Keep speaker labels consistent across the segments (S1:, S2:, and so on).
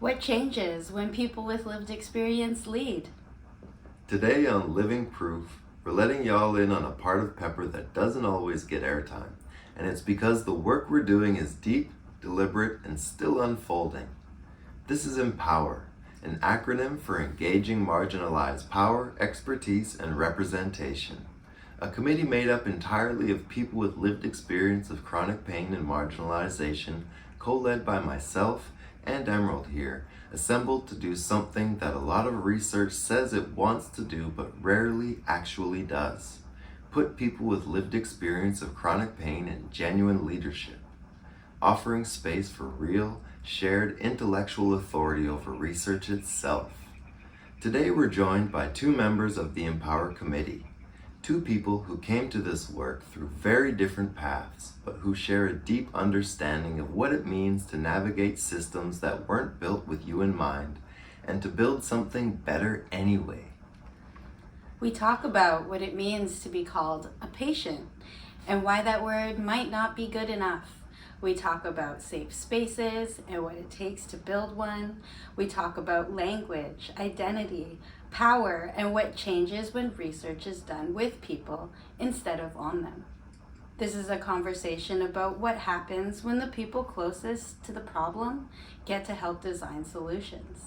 S1: What changes when people with lived experience lead?
S2: Today on Living Proof, we're letting y'all in on a part of Pepr that doesn't always get airtime, and it's because the work we're doing is deep, deliberate, and still unfolding. This is Empower, an acronym for Engaging Marginalized Power, Expertise, and Representation. A committee made up entirely of people with lived experience of chronic pain and marginalization, co-led by myself and Emerald here, assembled to do something that a lot of research says it wants to do but rarely actually does. Put people with lived experience of chronic pain in genuine leadership, offering space for real, shared intellectual authority over research itself. Today we're joined by two members of the Empower Committee, two people who came to this work through very different paths, but who share a deep understanding of what it means to navigate systems that weren't built with you in mind, and to build something better anyway.
S1: We talk about what it means to be called a patient and why that word might not be good enough. We talk about safe spaces and what it takes to build one. We talk about language, identity, power, and what changes when research is done with people instead of on them. This is a conversation about what happens when the people closest to the problem get to help design solutions.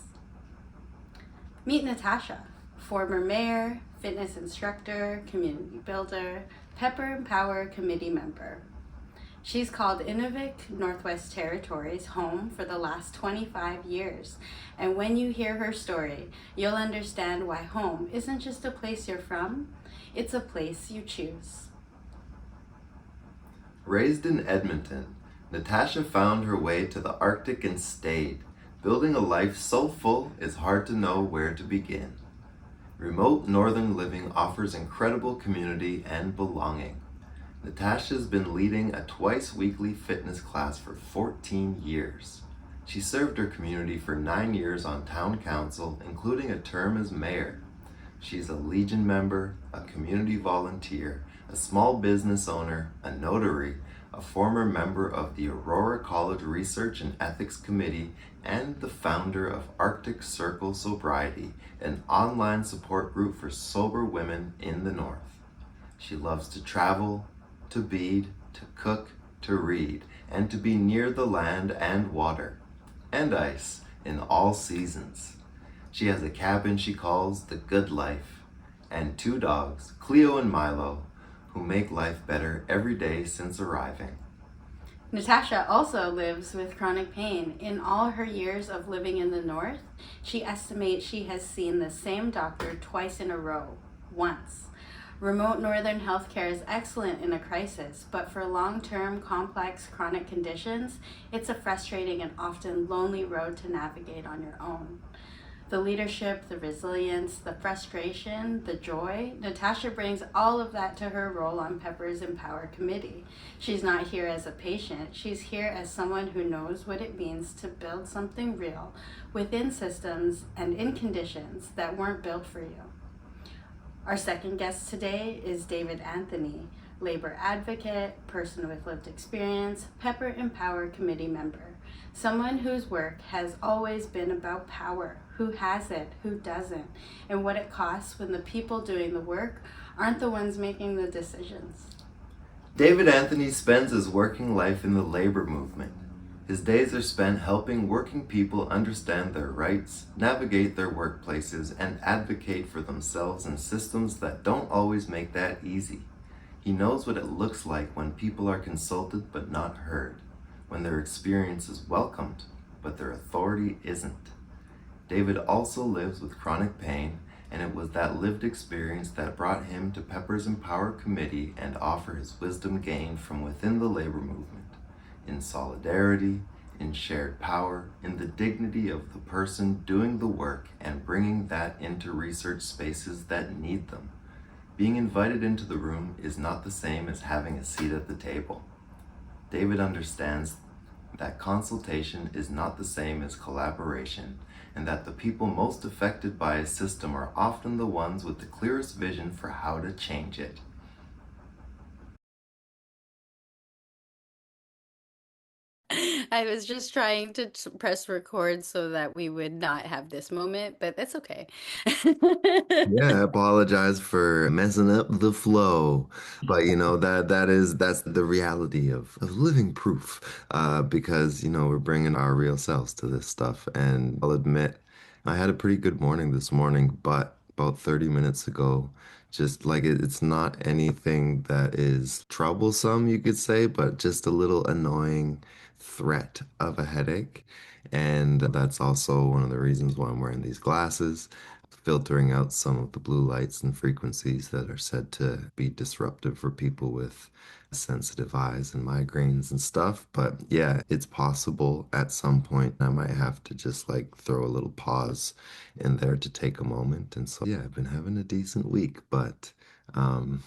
S1: Meet Natasha, former mayor, fitness instructor, community builder, Pepr Empower committee member. She's called Inuvik Northwest Territories home for the last 25 years. And when you hear her story, you'll understand why home isn't just a place you're from, it's a place you choose.
S2: Raised in Edmonton, Natasha found her way to the Arctic and stayed, building a life so full it's hard to know where to begin. Remote northern living offers incredible community and belonging. Natasha's been leading a twice-weekly fitness class for 14 years. She served her community for 9 years on town council, including a term as mayor. She's a Legion member, a community volunteer, a small business owner, a notary, a former member of the Aurora College Research and Ethics Committee, and the founder of Arctic Circle Sobriety, an online support group for sober women in the North. She loves to travel, to bead, to cook, to read, and to be near the land and water, and ice in all seasons. She has a cabin she calls the Good Life, and 2 dogs, Cleo and Milo, who make life better every day since arriving.
S1: Natasha also lives with chronic pain. In all her years of living in the North, she estimates she has seen the same doctor twice in a row, once. Remote northern healthcare is excellent in a crisis, but for long-term complex chronic conditions, it's a frustrating and often lonely road to navigate on your own. The leadership, the resilience, the frustration, the joy, Natasha brings all of that to her role on Pepr's Empower Committee. She's not here as a patient, she's here as someone who knows what it means to build something real within systems and in conditions that weren't built for you. Our second guest today is David Anthony, labor advocate, person with lived experience, Pepr Empower committee member, someone whose work has always been about power, who has it, who doesn't, and what it costs when the people doing the work aren't the ones making the decisions.
S2: David Anthony spends his working life in the labor movement. His days are spent helping working people understand their rights, navigate their workplaces, and advocate for themselves in systems that don't always make that easy. He knows what it looks like when people are consulted but not heard, when their experience is welcomed but their authority isn't. David also lives with chronic pain, and it was that lived experience that brought him to Pepr's Empower Committee and offer his wisdom gained from within the labor movement. In solidarity, in shared power, in the dignity of the person doing the work and bringing that into research spaces that need them. Being invited into the room is not the same as having a seat at the table. David understands that consultation is not the same as collaboration, and that the people most affected by a system are often the ones with the clearest vision for how to change it.
S1: I was just trying to press record so that we would not have this moment, but that's okay.
S2: Yeah, I apologize for messing up the flow. But that's the reality of living proof. Because we're bringing our real selves to this stuff. And I'll admit, I had a pretty good morning this morning, but about 30 minutes ago, just like it's not anything that is troublesome, you could say, but just a little annoying threat of a headache. And that's also one of the reasons why I'm wearing these glasses, filtering out some of the blue lights and frequencies that are said to be disruptive for people with sensitive eyes and migraines and stuff. But yeah, it's possible at some point I might have to just like throw a little pause in there to take a moment. And so, yeah, I've been having a decent week, but um,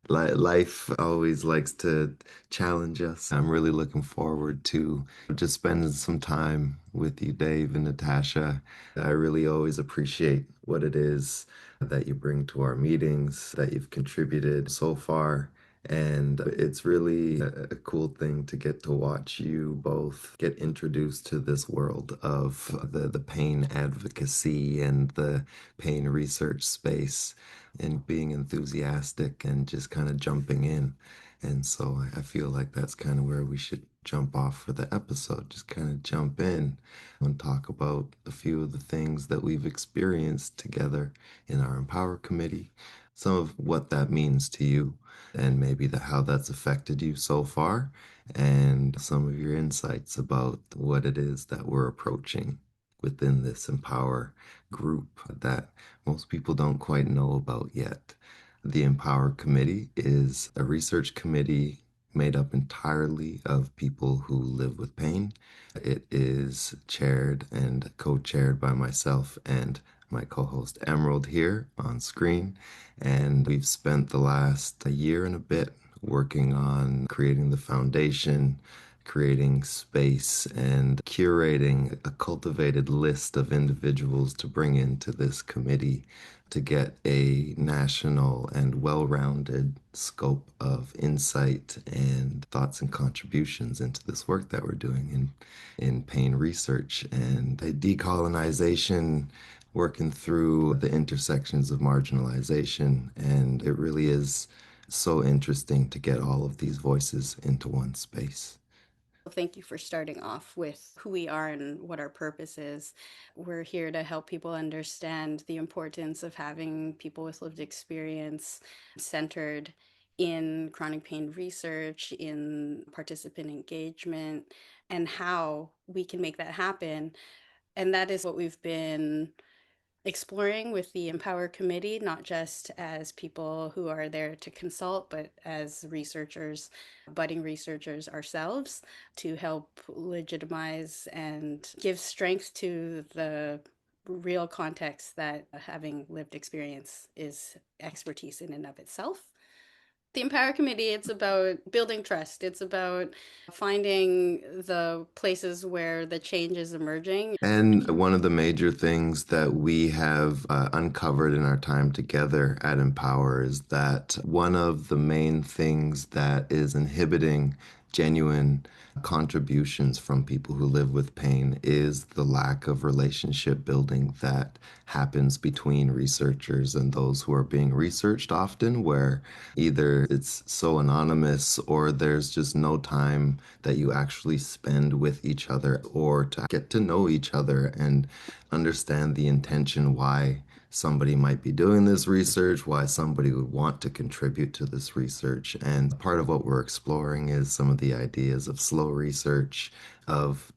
S2: life always likes to challenge us. I'm really looking forward to just spending some time with you, Dave and Natasha. I really always appreciate what it is that you bring to our meetings, that you've contributed so far. And it's really a cool thing to get to watch you both get introduced to this world of the pain advocacy and the pain research space and being enthusiastic and just kind of jumping in. And so I feel like that's kind of where we should jump off for the episode. Just kind of jump in and talk about a few of the things that we've experienced together in our Empower Committee, some of what that means to you, and maybe how that's affected you so far, and some of your insights about what it is that we're approaching within this Empower group that most people don't quite know about yet. The Empower Committee is a research committee made up entirely of people who live with pain. It is chaired and co-chaired by myself and my co-host Emerald here on screen. And we've spent the last year and a bit working on creating the foundation, creating space, and curating a cultivated list of individuals to bring into this committee to get a national and well-rounded scope of insight and thoughts and contributions into this work that we're doing in pain research and decolonization, working through the intersections of marginalization. And it really is so interesting to get all of these voices into one space.
S1: Thank you for starting off with who we are and what our purpose is. We're here to help people understand the importance of having people with lived experience centered in chronic pain research, in participant engagement, and how we can make that happen. And that is what we've been exploring with the Empower Committee, not just as people who are there to consult, but as researchers, budding researchers ourselves, to help legitimize and give strength to the real context that having lived experience is expertise in and of itself. The Empower Committee, it's about building trust. It's about finding the places where the change is emerging.
S2: And one of the major things that we have uncovered in our time together at Empower is that one of the main things that is inhibiting genuine contributions from people who live with pain is the lack of relationship building that happens between researchers and those who are being researched, often where either it's so anonymous or there's just no time that you actually spend with each other or to get to know each other and understand the intention why somebody might be doing this research, why somebody would want to contribute to this research. And part of what we're exploring is some of the ideas of slow research, of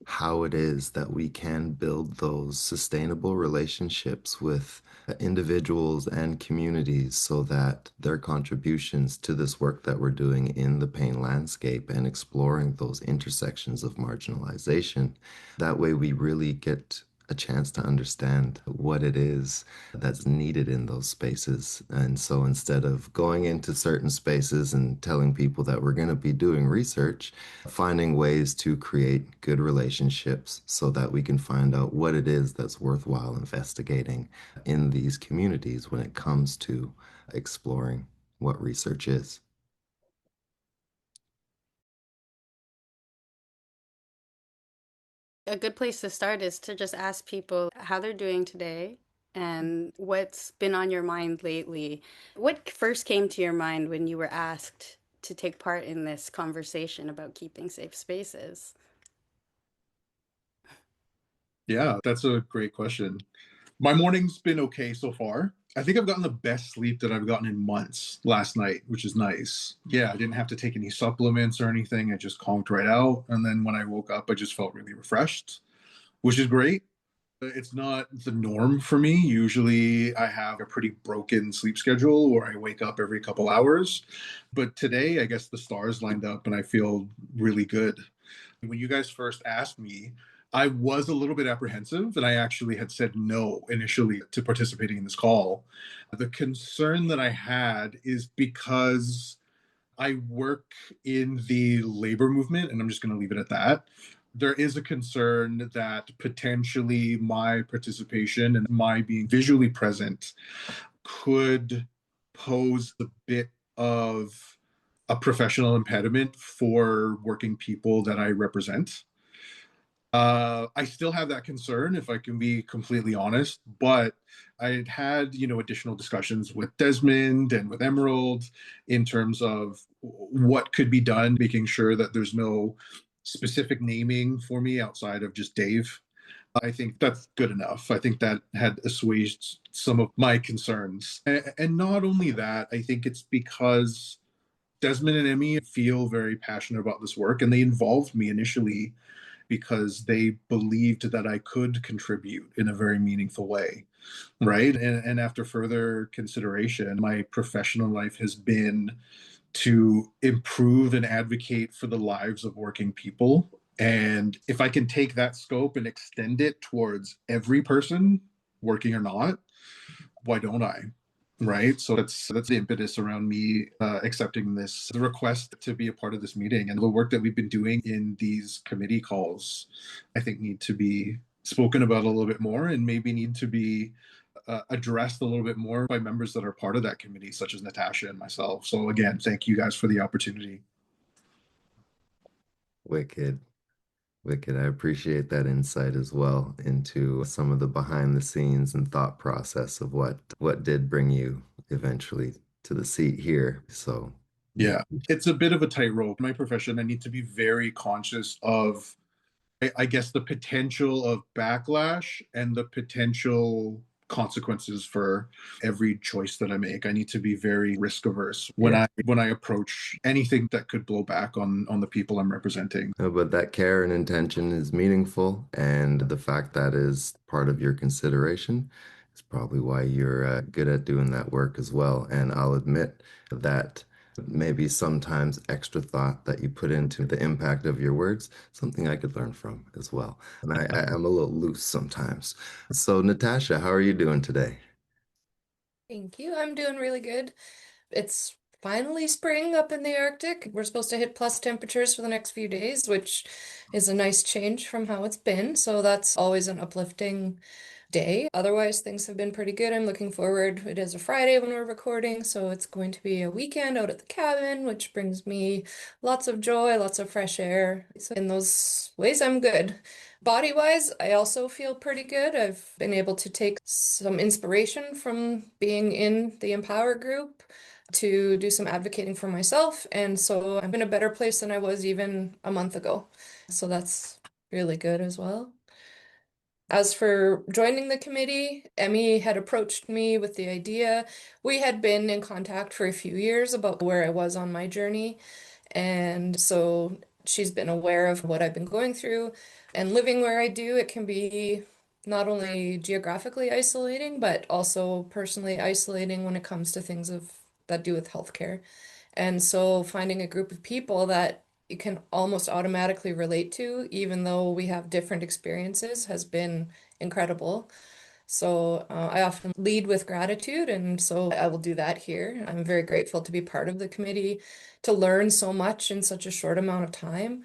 S2: how it is that we can build those sustainable relationships with individuals and communities so that their contributions to this work that we're doing in the pain landscape and exploring those intersections of marginalization, that way we really get a chance to understand what it is that's needed in those spaces. And so instead of going into certain spaces and telling people that we're going to be doing research, finding ways to create good relationships so that we can find out what it is that's worthwhile investigating in these communities when it comes to exploring what research is.
S1: A good place to start is to just ask people how they're doing today and what's been on your mind lately. What first came to your mind when you were asked to take part in this conversation about keeping safe spaces?
S3: Yeah, that's a great question. My morning's been okay so far. I think I've gotten the best sleep that I've gotten in months last night, which is nice. Yeah, I didn't have to take any supplements or anything. I just conked right out. And then when I woke up, I just felt really refreshed, which is great. It's not the norm for me. Usually I have a pretty broken sleep schedule where I wake up every couple hours. But today, I guess the stars lined up and I feel really good. When you guys first asked me, I was a little bit apprehensive and I actually had said no initially to participating in this call. The concern that I had is because I work in the labor movement, and I'm just going to leave it at that. There is a concern that potentially my participation and my being visually present could pose a bit of a professional impediment for working people that I represent. I still have that concern, if I can be completely honest, but I had, additional discussions with Desmond and with Emerald in terms of what could be done, making sure that there's no specific naming for me outside of just Dave. I think that's good enough. I think that had assuaged some of my concerns. And not only that, I think it's because Desmond and Emmy feel very passionate about this work, and they involved me initially because they believed that I could contribute in a very meaningful way, right? And after further consideration, my professional life has been to improve and advocate for the lives of working people. And if I can take that scope and extend it towards every person, working or not, why don't I? Right. So that's the impetus around me accepting this the request to be a part of this meeting, and the work that we've been doing in these committee calls. I think need to be spoken about a little bit more, and maybe need to be addressed a little bit more by members that are part of that committee, such as Natasha and myself. So again, thank you guys for the opportunity.
S2: Wicked. Wicked. I appreciate that insight as well into some of the behind the scenes and thought process of what did bring you eventually to the seat here. So, yeah.
S3: Yeah, it's a bit of a tightrope. In my profession, I need to be very conscious of I guess the potential of backlash and the potential consequences for every choice that I make. I need to be very risk averse when
S2: Yeah.
S3: I approach anything that could blow back on the people I'm representing.
S2: But that care and intention is meaningful, and the fact that is part of your consideration is probably why you're good at doing that work as well. And I'll admit that maybe sometimes extra thought that you put into the impact of your words, something I could learn from as well. And I'm a little loose sometimes. So, Natasha, how are you doing today?
S4: Thank you. I'm doing really good. It's finally spring up in the Arctic. We're supposed to hit plus temperatures for the next few days, which is a nice change from how it's been. So that's always an uplifting day. Otherwise, things have been pretty good. I'm looking forward. It is a Friday when we're recording, so it's going to be a weekend out at the cabin, which brings me lots of joy, lots of fresh air. So in those ways, I'm good. Body-wise, I also feel pretty good. I've been able to take some inspiration from being in the Empower group to do some advocating for myself, and so I'm in a better place than I was even a month ago. So that's really good as well. As for joining the committee, Emmy had approached me with the idea. We had been in contact for a few years about where I was on my journey, and so she's been aware of what I've been going through. And living where I do, it can be not only geographically isolating, but also personally isolating when it comes to things of that do with healthcare. And so finding a group of people that you can almost automatically relate to, even though we have different experiences, has been incredible. So I often lead with gratitude, and so I will do that here. I'm very grateful to be part of the committee, to learn so much in such a short amount of time,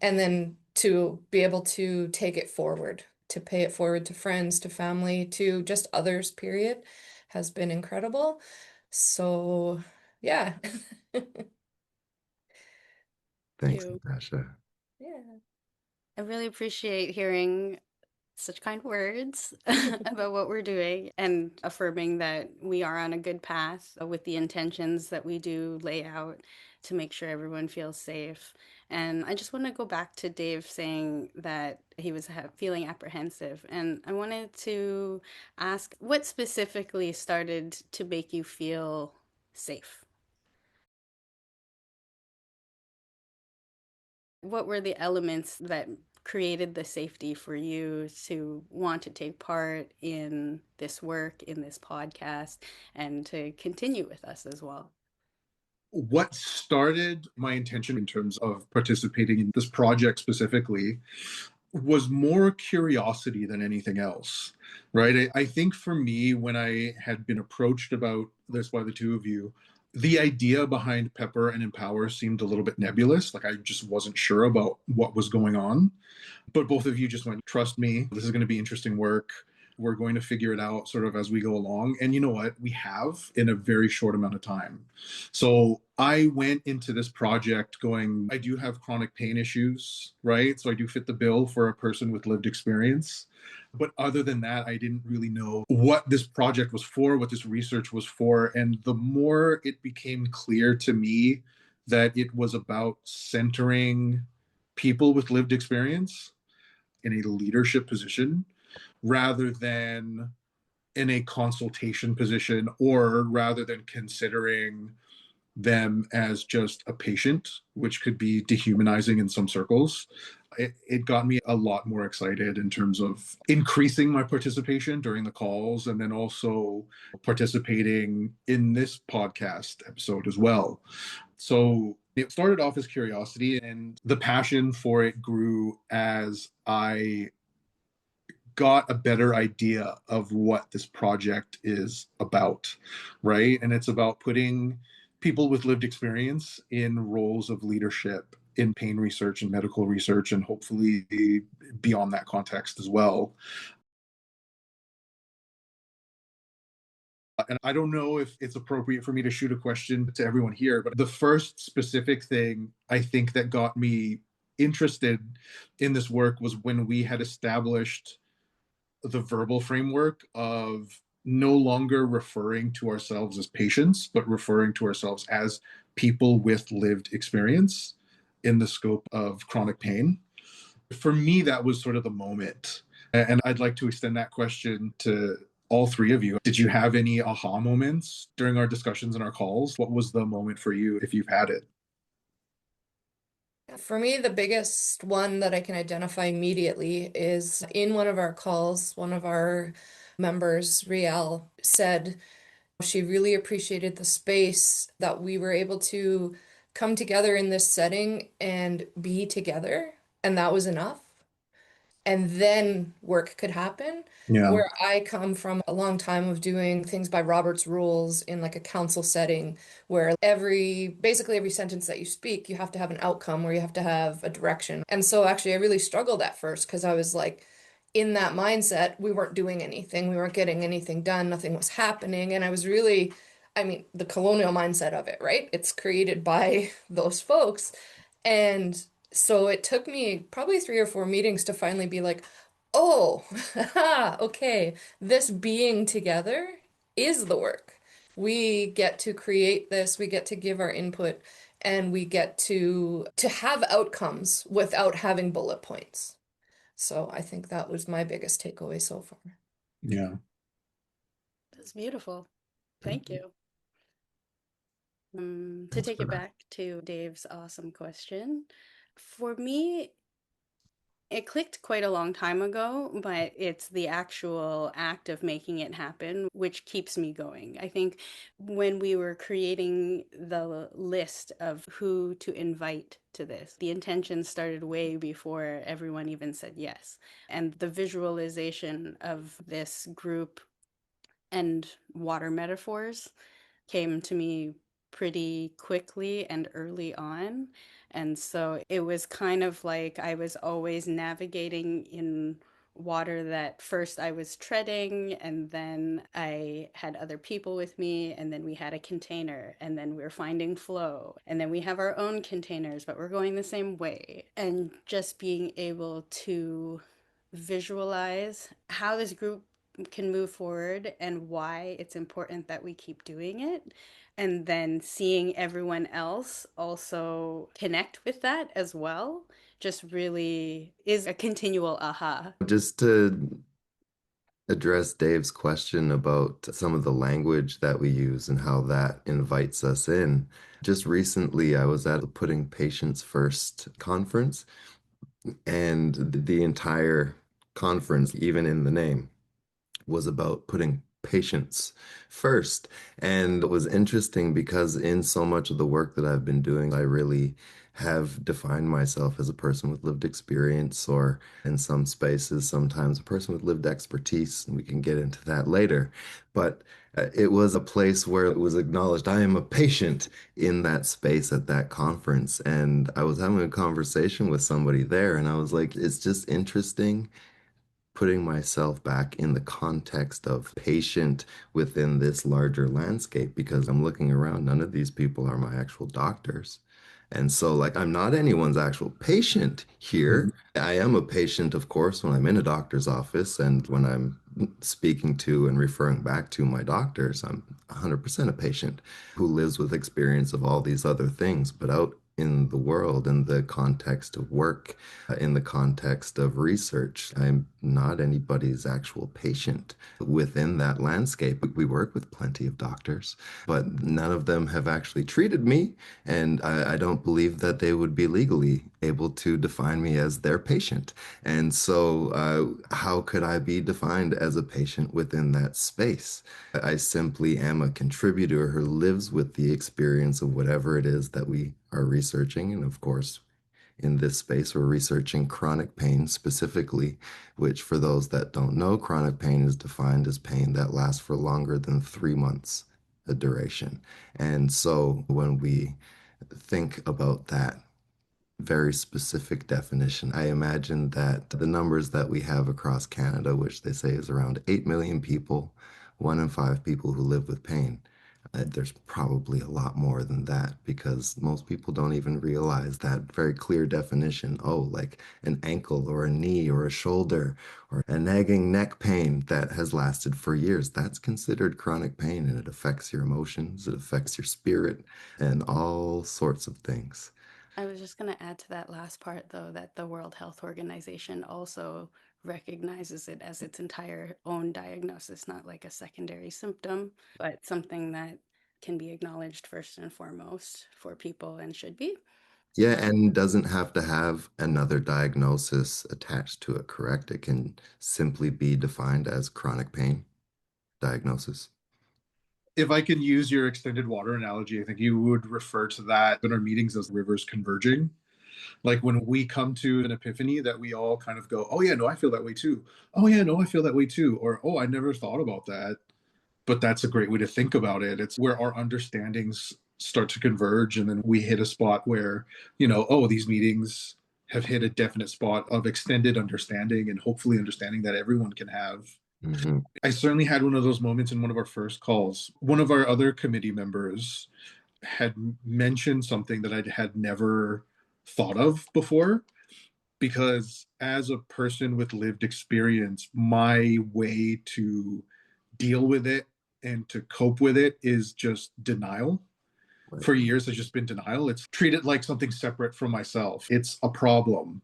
S4: and then to be able to take it forward, to pay it forward to friends, to family, to just others, period, has been incredible. So, yeah.
S2: Thanks,
S1: You.
S2: Natasha.
S4: Yeah.
S1: I really appreciate hearing such kind words about what we're doing and affirming that we are on a good path with the intentions that we do lay out to make sure everyone feels safe. And I just want to go back to Dave saying that he was feeling apprehensive. And I wanted to ask what specifically started to make you feel safe? What were the elements that created the safety for you to want to take part in this work, in this podcast, and to continue with us as well?
S3: What started my intention in terms of participating in this project specifically was more curiosity than anything else, right? I think for me, when I had been approached about this by the two of you, the idea behind Pepr and Empower seemed a little bit nebulous. Like I just wasn't sure about what was going on. But both of you just went, trust me, this is going to be interesting work. We're going to figure it out sort of as we go along. And you know what? We have in a very short amount of time. So I went into this project going, I do have chronic pain issues, right? So I do fit the bill for a person with lived experience. But other than that, I didn't really know what this project was for, what this research was for. And the more it became clear to me that it was about centering people with lived experience in a leadership position rather than in a consultation position, or rather than considering them as just a patient, which could be dehumanizing in some circles. It got me a lot more excited in terms of increasing my participation during the calls and then also participating in this podcast episode as well. So it started off as curiosity, and the passion for it grew as I got a better idea of what this project is about, right? And it's about putting people with lived experience in roles of leadership in pain research and medical research, and hopefully beyond that context as well. And I don't know if it's appropriate for me to shoot a question to everyone here, but the first specific thing I think that got me interested in this work was when we had established the verbal framework of no longer referring to ourselves as patients, but referring to ourselves as people with lived experience in the scope of chronic pain. For me, that was sort of the moment. And I'd like to extend that question to all three of you. Did you have any aha moments during our discussions and our calls? What was the moment for you, if you've had it?
S4: For me, the biggest one that I can identify immediately is in one of our calls, one of our members, Riel, said she really appreciated the space that we were able to come together in this setting and be together, and that was enough. And then work could happen.
S3: Yeah.
S4: Where I come from a long time of doing things by Robert's rules in like a council setting, where basically every sentence that you speak, you have to have an outcome where you have to have a direction. And so actually, I really struggled at first because I was like, in that mindset, we weren't doing anything, we weren't getting anything done, nothing was happening. And I was really, I mean, the colonial mindset of it, right? It's created by those folks. And so it took me probably 3 or 4 meetings to finally be like, oh, okay, this being together is the work. We get to create this, we get to give our input, and we get to have outcomes without having bullet points. So I think that was my biggest takeaway so far.
S3: Yeah.
S1: That's beautiful.
S3: Thank
S1: Thank
S3: you.
S1: you. To
S3: Thanks
S1: take
S3: for
S1: it
S3: that.
S1: back to Dave's awesome question, for me, it clicked quite a long time ago, but it's the actual act of making it happen which keeps me going. I think when we were creating the list of who to invite to this, the intention started way before everyone even said yes. And the visualization of this group and water metaphors came to me pretty quickly and early on. And so it was kind of like I was always navigating in water that first I was treading, and then I had other people with me, and then we had a container, and then we are finding flow, and then we have our own containers, but we're going the same way. And just being able to visualize how this group can move forward and why it's important that we keep doing it. And then seeing everyone else also connect with that as well just really is a continual aha.
S2: Just to address Dave's question about some of the language that we use and how that invites us in. Just recently, I was at the Putting Patients First conference, and the entire conference, even in the name, was about putting patients first. And it was interesting because in so much of the work that I've been doing, I really have defined myself as a person with lived experience, or in some spaces, sometimes a person with lived expertise, and we can get into that later. But it was a place where it was acknowledged I am a patient in that space at that conference. And I was having a conversation with somebody there, and I was like, it's just interesting putting myself back in the context of patient within this larger landscape, because I'm looking around, none of these people are my actual doctors. And so, like, I'm not anyone's actual patient here. I am a patient, of course, when I'm in a doctor's office and when I'm speaking to and referring back to my doctors. I'm 100% a patient who lives with experience of all these other things. But out in the world, in the context of work, in the context of research, I'm not anybody's actual patient within that landscape. We work with plenty of doctors, but none of them have actually treated me, and I don't believe that they would be legally able to define me as their patient. And so, how could I be defined as a patient within that space? I simply am a contributor who lives with the experience of whatever it is that we are researching. And of course, in this space, we're researching chronic pain specifically, which, for those that don't know, chronic pain is defined as pain that lasts for longer than 3 months, a duration. And so when we think about that very specific definition, I imagine that the numbers that we have across Canada, which they say is around 8 million people, 1 in 5 people who live with pain. There's probably a lot more than that, because most people don't even realize that very clear definition. Oh, like an ankle or a knee or a shoulder or a nagging neck pain that has lasted for years. That's considered chronic pain, and it affects your emotions, it affects your spirit, and all sorts of things.
S1: I was just going to add to that last part, though, that the World Health Organization also recognizes it as its entire own diagnosis, not like a secondary symptom, but something that can be acknowledged first and foremost for people and should be.
S2: Yeah, and doesn't have to have another diagnosis attached to it, correct? It can simply be defined as chronic pain diagnosis.
S3: If I can use your extended water analogy, I think you would refer to that in our meetings as rivers converging. Like when we come to an epiphany that we all kind of go, oh, yeah, no, I feel that way too. Oh, yeah, no, I feel that way too. Or, oh, I never thought about that. But that's a great way to think about it. It's where our understandings start to converge. And then we hit a spot where, oh, these meetings have hit a definite spot of extended understanding and hopefully understanding that everyone can have.
S2: Hmm.
S3: I certainly had one of those moments in one of our first calls. One of our other committee members had mentioned something that I had never thought of before, because as a person with lived experience, my way to deal with it and to cope with it is just denial.
S2: Right.
S3: For years, it's just been denial. It's treat it like something separate from myself. It's a problem,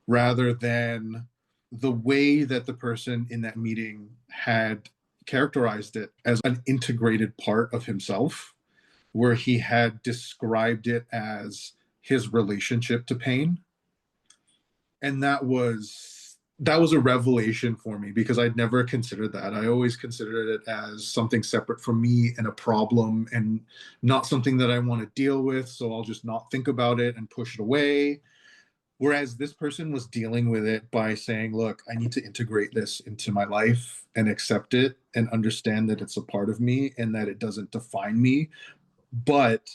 S3: rather than the way that the person in that meeting had characterized it as an integrated part of himself, where he had described it as his relationship to pain. And that was a revelation for me, because I'd never considered that. I always considered it as something separate from me and a problem, and not something that I want to deal with, so I'll just not think about it and push it away. Whereas this person was dealing with it by saying, look, I need to integrate this into my life and accept it and understand that it's a part of me and that it doesn't define me. But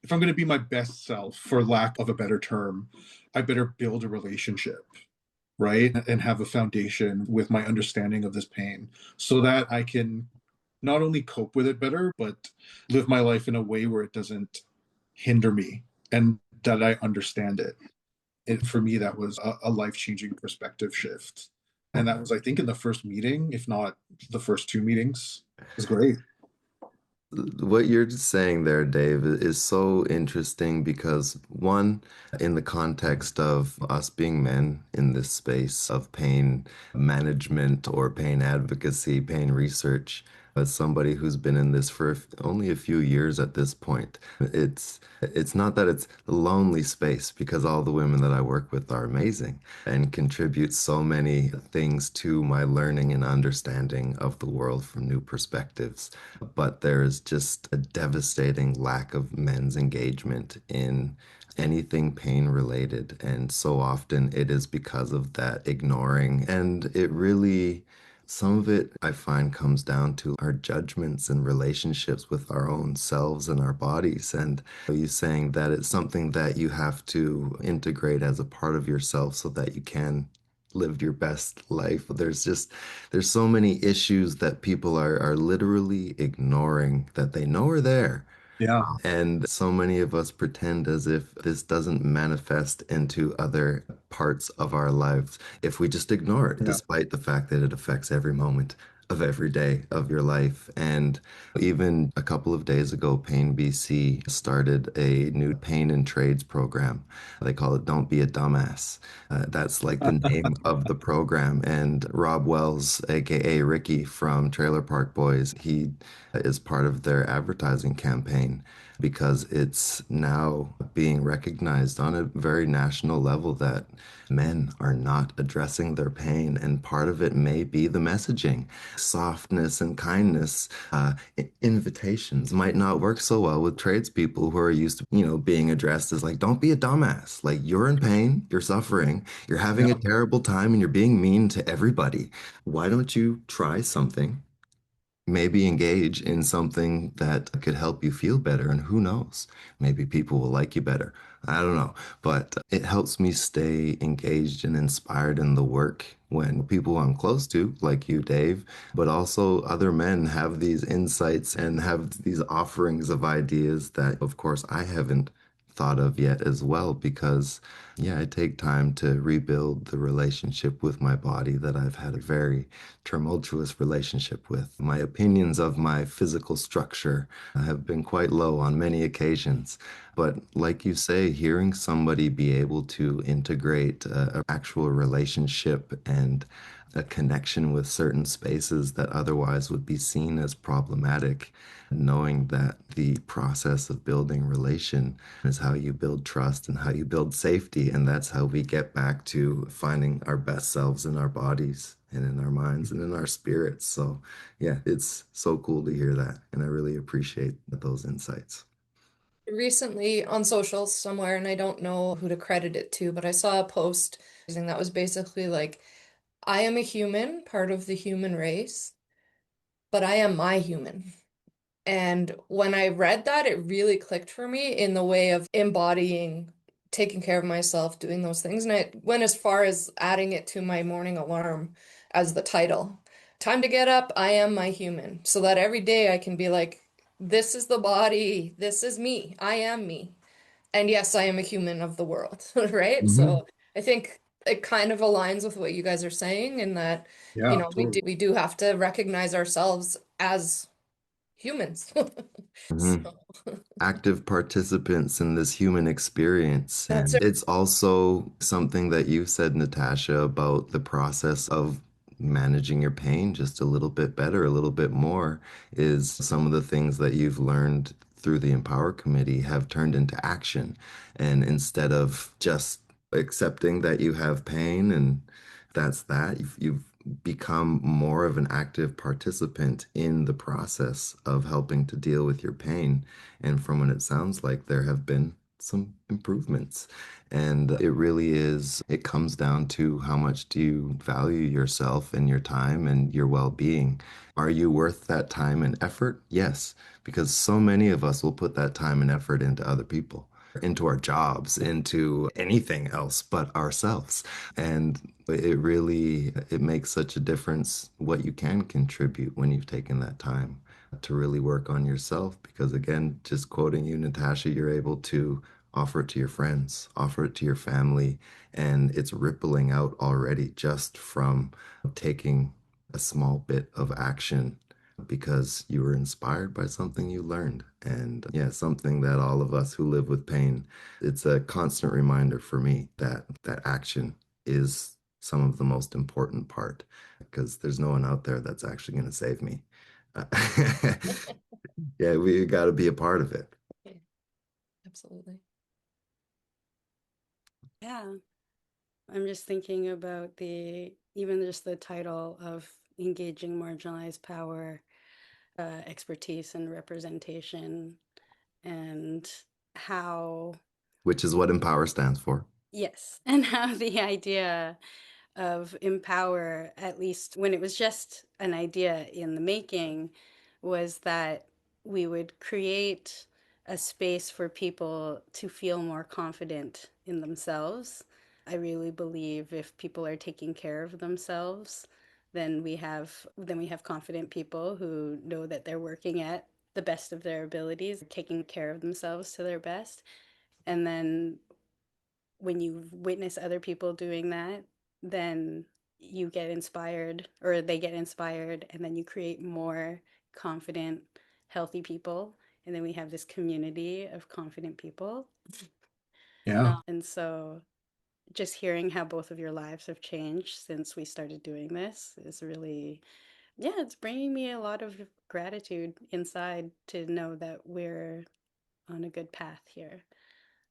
S3: if I'm going to be my best self, for lack of a better term, I better build a relationship right? And have a foundation with my understanding of this pain so that I can not only cope with it better, but live my life in a way where it doesn't hinder me and that I understand it. For me, that was a life changing perspective shift. And that was, I think, in the first meeting, if not the first two meetings. It was great.
S2: What you're saying there, Dave, is so interesting because, one, in the context of us being men in this space of pain management or pain advocacy, pain research, as somebody who's been in this for only a few years at this point, it's not that it's a lonely space because all the women that I work with are amazing and contribute so many things to my learning and understanding of the world from new perspectives. But there's just a devastating lack of men's engagement in anything pain related. And so often it is because of that ignoring. And it really, some of it I find comes down to our judgments and relationships with our own selves and our bodies. And you saying that it's something that you have to integrate as a part of yourself so that you can live your best life. There's so many issues that people are literally ignoring that they know are there.
S3: Yeah.
S2: And so many of us pretend as if this doesn't manifest into other parts of our lives if we just ignore it,
S3: Yeah.
S2: despite the fact that it affects every moment of every day of your life. And even a couple of days ago, Pain BC started a new pain and trades program. They call it Don't Be a Dumbass. That's like the name of the program. And Rob Wells, aka Ricky from Trailer Park Boys, he is part of their advertising campaign because it's now being recognized on a very national level that men are not addressing their pain. And part of it may be the messaging. Softness and kindness, invitations might not work so well with tradespeople who are used to, being addressed as like, don't be a dumbass. Like, you're in pain, you're suffering, you're having a
S3: Yeah.
S2: terrible time, and you're being mean to everybody. Why don't you try something? Maybe engage in something that could help you feel better. And who knows, maybe people will like you better. I don't know. But it helps me stay engaged and inspired in the work when people I'm close to, like you, Dave, but also other men have these insights and have these offerings of ideas that, of course, I haven't thought of yet as well because yeah, I take time to rebuild the relationship with my body that I've had a very tumultuous relationship with. My opinions of my physical structure have been quite low on many occasions. But like you say, hearing somebody be able to integrate an actual relationship and a connection with certain spaces that otherwise would be seen as problematic, knowing that the process of building relation is how you build trust and how you build safety. And that's how we get back to finding our best selves in our bodies and in our minds and in our spirits. So, yeah, it's so cool to hear that. And I really appreciate those insights.
S4: Recently on socials somewhere, and I don't know who to credit it to, but I saw a post that was basically like, I am a human, part of the human race, but I am my human. And when I read that, it really clicked for me in the way of embodying, taking care of myself, doing those things. And I went as far as adding it to my morning alarm as the title. Time to get up, I am my human. So that every day I can be like, this is the body, this is me, I am me. And yes, I am a human of the world, right?
S2: Hmm.
S4: So I think it kind of aligns with what you guys are saying in that,
S3: Yeah. Totally.
S4: we do have to recognize ourselves as humans. So
S2: Active participants in this human experience.
S4: that's
S2: And
S4: it.
S2: it's also something that you said, Natasha, about the process of managing your pain just a little bit better, a little bit more, is some of the things that you've learned through the Empower Committee have turned into action. And instead of just accepting that you have pain and that's that, you've become more of an active participant in the process of helping to deal with your pain. And from what it sounds like, there have been some improvements. And it really is, it comes down to how much do you value yourself and your time and your well-being. Are you worth that time and effort? Yes, because so many of us will put that time and effort into other people. into our jobs, into anything else but ourselves. And it really, it makes such a difference what you can contribute when you've taken that time to really work on yourself. Because again, just quoting you, Natasha, you're able to offer it to your friends, offer it to your family, and it's rippling out already just from taking a small bit of action because you were inspired by something you learned. And yeah, something that all of us who live with pain, it's a constant reminder for me that that action is some of the most important part because there's no one out there that's actually going to save me. Yeah, we got to be a part of it.
S4: Yeah, absolutely.
S1: Yeah. I'm just thinking about even just the title of engaging marginalized power, expertise, and representation, and how,
S2: Which is what Empower stands for.
S1: yes, and how the idea of empower, at least when it was just an idea in the making, was that we would create a space for people to feel more confident in themselves. I really believe if people are taking care of themselves, then we have confident people who know that they're working at the best of their abilities, taking care of themselves to their best. And then when you witness other people doing that, then you get inspired or they get inspired, and then you create more confident, healthy people. And then we have this community of confident people.
S3: Yeah.
S1: And so just hearing how both of your lives have changed since we started doing this is really, yeah, it's bringing me a lot of gratitude inside to know that we're on a good path here.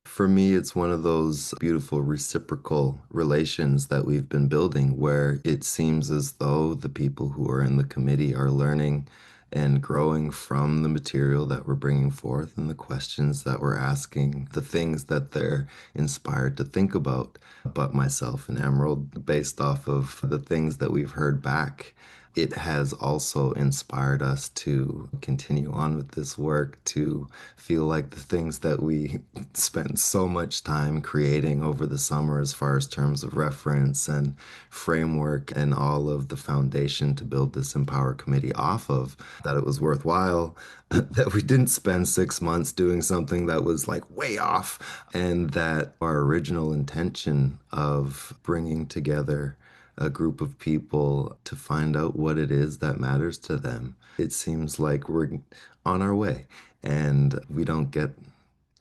S2: For me, it's one of those beautiful reciprocal relations that we've been building where it seems as though the people who are in the committee are learning and growing from the material that we're bringing forth and the questions that we're asking, the things that they're inspired to think about. But myself and Emerald, based off of the things that we've heard back, it has also inspired us to continue on with this work, to feel like the things that we spent so much time creating over the summer, as far as terms of reference and framework and all of the foundation to build this Empower Committee off of, that it was worthwhile, that we didn't spend 6 months doing something that was like way off, and that our original intention of bringing together a group of people to find out what it is that matters to them. It seems like we're on our way, and we don't get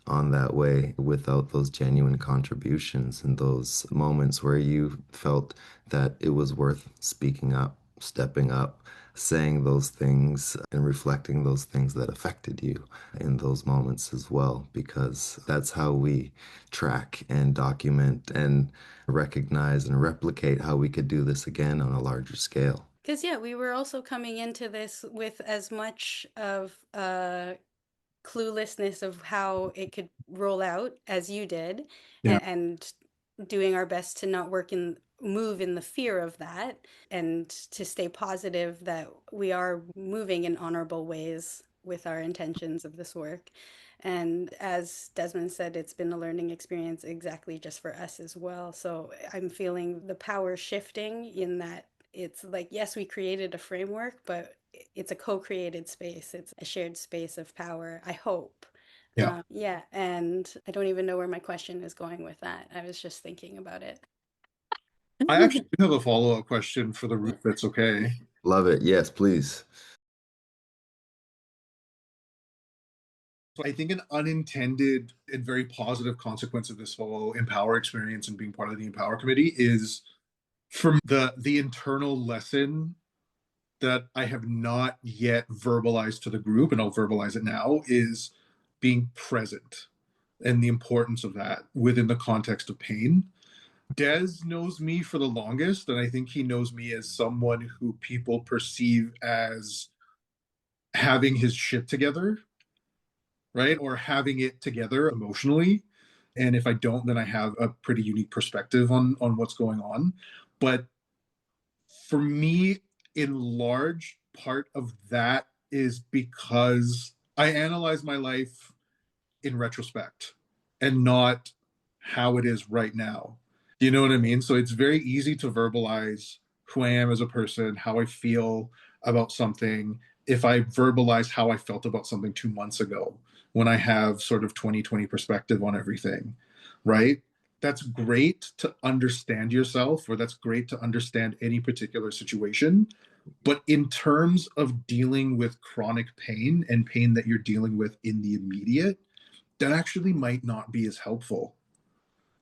S2: on that way without those genuine contributions and those moments where you felt that it was worth speaking up, stepping up, saying those things and reflecting those things that affected you in those moments as well, because that's how we track and document and recognize and replicate how we could do this again on a larger scale.
S1: Because, yeah, we were also coming into this with as much of cluelessness of how it could roll out as you did,
S3: Yeah.
S1: and doing our best to not move in the fear of that, and to stay positive that we are moving in honorable ways with our intentions of this work. And as Desmond said, it's been a learning experience exactly just for us as well. So I'm feeling the power shifting in that it's like, yes, we created a framework, but it's a co-created space. It's a shared space of power, I hope.
S3: Yeah.
S1: Yeah, and I don't even know where my question is going with that. I was just thinking about it.
S3: I actually do have a follow-up question for the Ruth, if that's okay.
S2: Love it. Yes, please.
S3: So I think an unintended and very positive consequence of this whole Empower experience and being part of the Empower committee is from the internal lesson that I have not yet verbalized to the group, and I'll verbalize it now, is being present and the importance of that within the context of pain. Des knows me for the longest, and I think he knows me as someone who people perceive as having his shit together, right? Or having it together emotionally. And if I don't, then I have a pretty unique perspective on what's going on. But for me, in large part of that is because I analyze my life in retrospect. and not how it is right now. You know what I mean? So it's very easy to verbalize who I am as a person, how I feel about something, if I verbalize how I felt about something 2 months ago when I have sort of 2020 perspective on everything, right? That's great to understand yourself, or that's great to understand any particular situation. But in terms of dealing with chronic pain and pain that you're dealing with in the immediate, that actually might not be as helpful.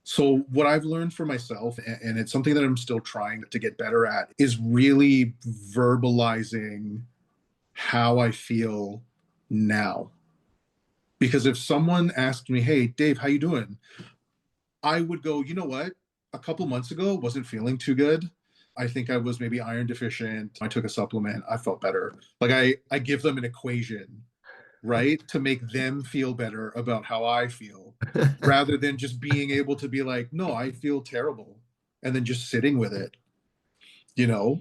S3: So, what I've learned for myself, and it's something that I'm still trying to get better at, is really verbalizing how I feel now. Because if someone asked me, "Hey, Dave, how you doing?" I would go, "You know what? A couple months ago, wasn't feeling too good. I think I was maybe iron deficient. I took a supplement. I felt better." Like I give them an equation, right? To make them feel better about how I feel, rather than just being able to be like, "No, I feel terrible." And then just sitting with it.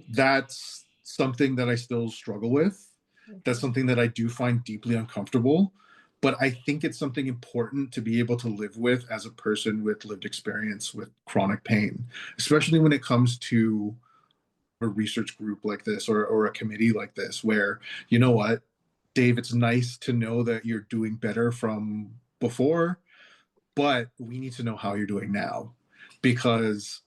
S3: That's something that I still struggle with. That's something that I do find deeply uncomfortable. But I think it's something important to be able to live with as a person with lived experience with chronic pain, especially when it comes to a research group like this, or a committee like this, where, you know what, Dave, it's nice to know that you're doing better from before, but we need to know how you're doing now. Because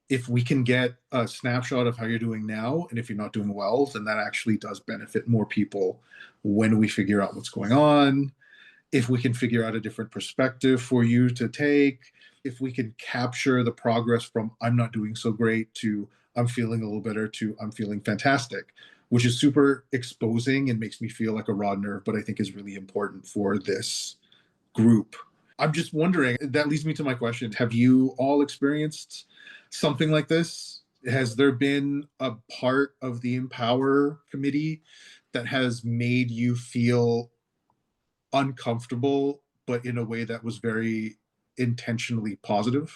S3: if we can get a snapshot of how you're doing now, and if you're not doing well, then that actually does benefit more people when we figure out what's going on. If we can figure out a different perspective for you to take, if we can capture the progress from "I'm not doing so great" to "I'm feeling a little better" to "I'm feeling fantastic," which is super exposing and makes me feel like a raw nerve, but I think is really important for this group. I'm just wondering, that leads me to my question. Have you all experienced something like this? Has there been a part of the Empower Committee that has made you feel uncomfortable, but in a way that was very intentionally positive?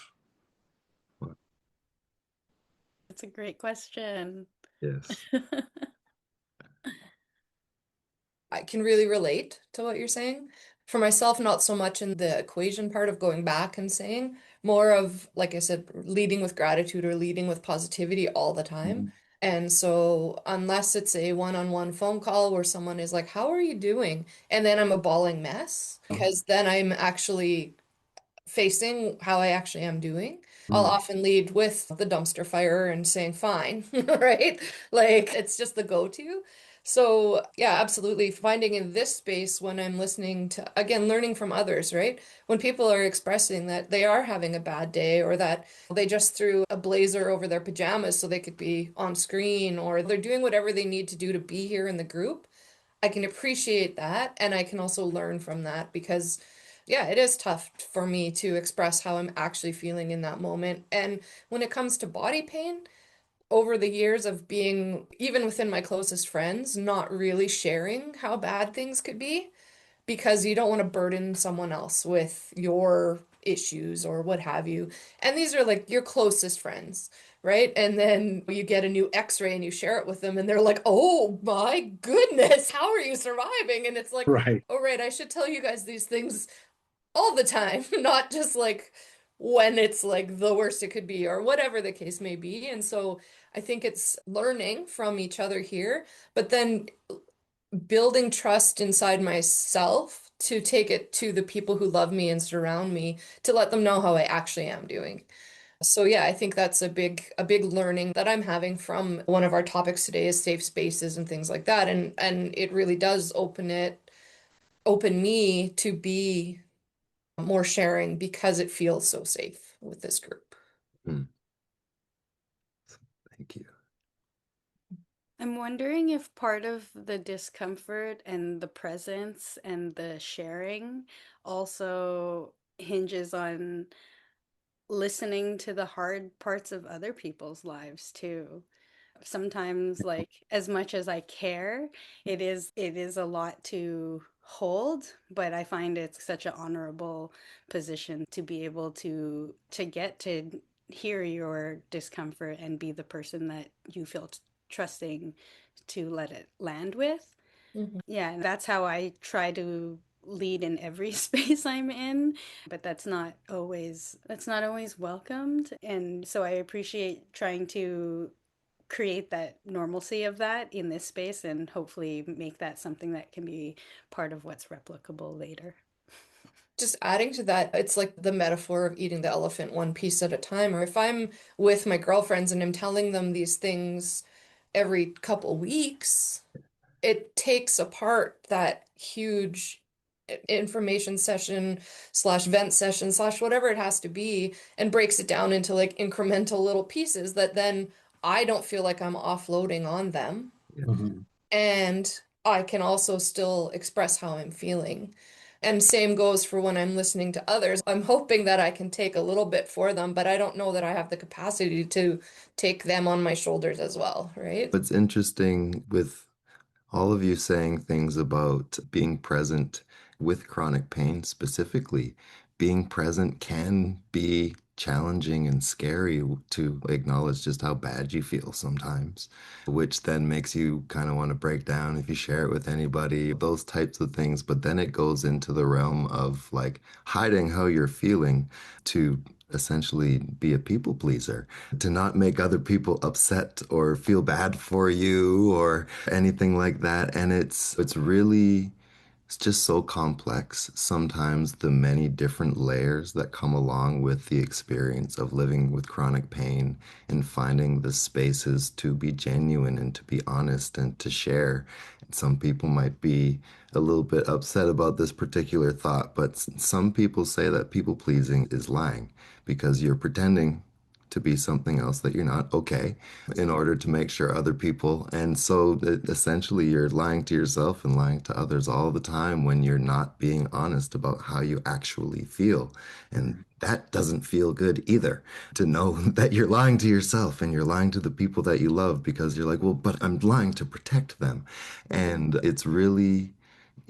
S1: That's a great question.
S2: Yes.
S4: I can really relate to what you're saying. For myself, not so much in the equation part of going back and saying, more of, like I said, leading with gratitude or leading with positivity all the time.
S3: Mhm.
S4: And so, unless it's a one-on-one phone call where someone is like, "How are you doing?" And then I'm a bawling mess, because then I'm actually facing how I actually am doing. I'll
S2: Mm.
S4: often lead with the dumpster fire and saying, "Fine," right? Like it's just the go-to. So, yeah, absolutely. Finding in this space when I'm listening to, again, learning from others, right? When people are expressing that they are having a bad day, or that they just threw a blazer over their pajamas so they could be on screen, or they're doing whatever they need to do to be here in the group, I can appreciate that, and I can also learn from that, because yeah, it is tough for me to express how I'm actually feeling in that moment. And when it comes to body pain, over the years of being, even within my closest friends, not really sharing how bad things could be, because you don't want to burden someone else with your issues or what have you. And these are like your closest friends, right? And then you get a new x-ray and you share it with them and they're like, "Oh my goodness, how are you surviving?" And it's like,
S3: Right.
S4: "Oh, right, I should tell you guys these things all the time," not just like when it's like the worst it could be, or whatever the case may be. And so I think it's learning from each other here, but then building trust inside myself to take it to the people who love me and surround me, to let them know how I actually am doing. So yeah, I think that's a big learning that I'm having from one of our topics today is safe spaces and things like that. And it really does open me to be more sharing, because it feels so safe with this group.
S2: Mm. Thank you.
S1: I'm wondering if part of the discomfort and the presence and the sharing also hinges on listening to the hard parts of other people's lives too. Sometimes, like, as much as I care, it is a lot to hold, but I find it's such an honorable position to be able to get to hear your discomfort and be the person that you feel trusting to let it land with.
S4: Mhm.
S1: Yeah, and that's how I try to lead in every space I'm in, but that's not always welcomed. And so I appreciate trying to create that normalcy of that in this space and hopefully make that something that can be part of what's replicable later.
S4: Just adding to that, it's like the metaphor of eating the elephant one piece at a time. Or if I'm with my girlfriends and I'm telling them these things every couple weeks, it takes apart that huge information session slash vent session slash whatever it has to be and breaks it down into like incremental little pieces that then I don't feel like I'm offloading on them.
S3: Mhm.
S4: And I can also still express how I'm feeling. And same goes for when I'm listening to others. I'm hoping that I can take a little bit for them, but I don't know that I have the capacity to take them on my shoulders as well, right?
S2: What's interesting with all of you saying things about being present with chronic pain specifically, being present can be challenging and scary to acknowledge just how bad you feel sometimes, which then makes you kind of want to break down if you share it with anybody, those types of things. But then it goes into the realm of like hiding how you're feeling to essentially be a people pleaser, to not make other people upset or feel bad for you or anything like that. And it's really it's just so complex. Sometimes the many different layers that come along with the experience of living with chronic pain and finding the spaces to be genuine and to be honest and to share. Some people might be a little bit upset about this particular thought, but some people say that people pleasing is lying because you're pretending to be something else that you're not, okay, in order to make sure other people. And so essentially, you're lying to yourself and lying to others all the time when you're not being honest about how you actually feel. And that doesn't feel good either, to know that you're lying to yourself and you're lying to the people that you love because you're like, well, but I'm lying to protect them. And it's really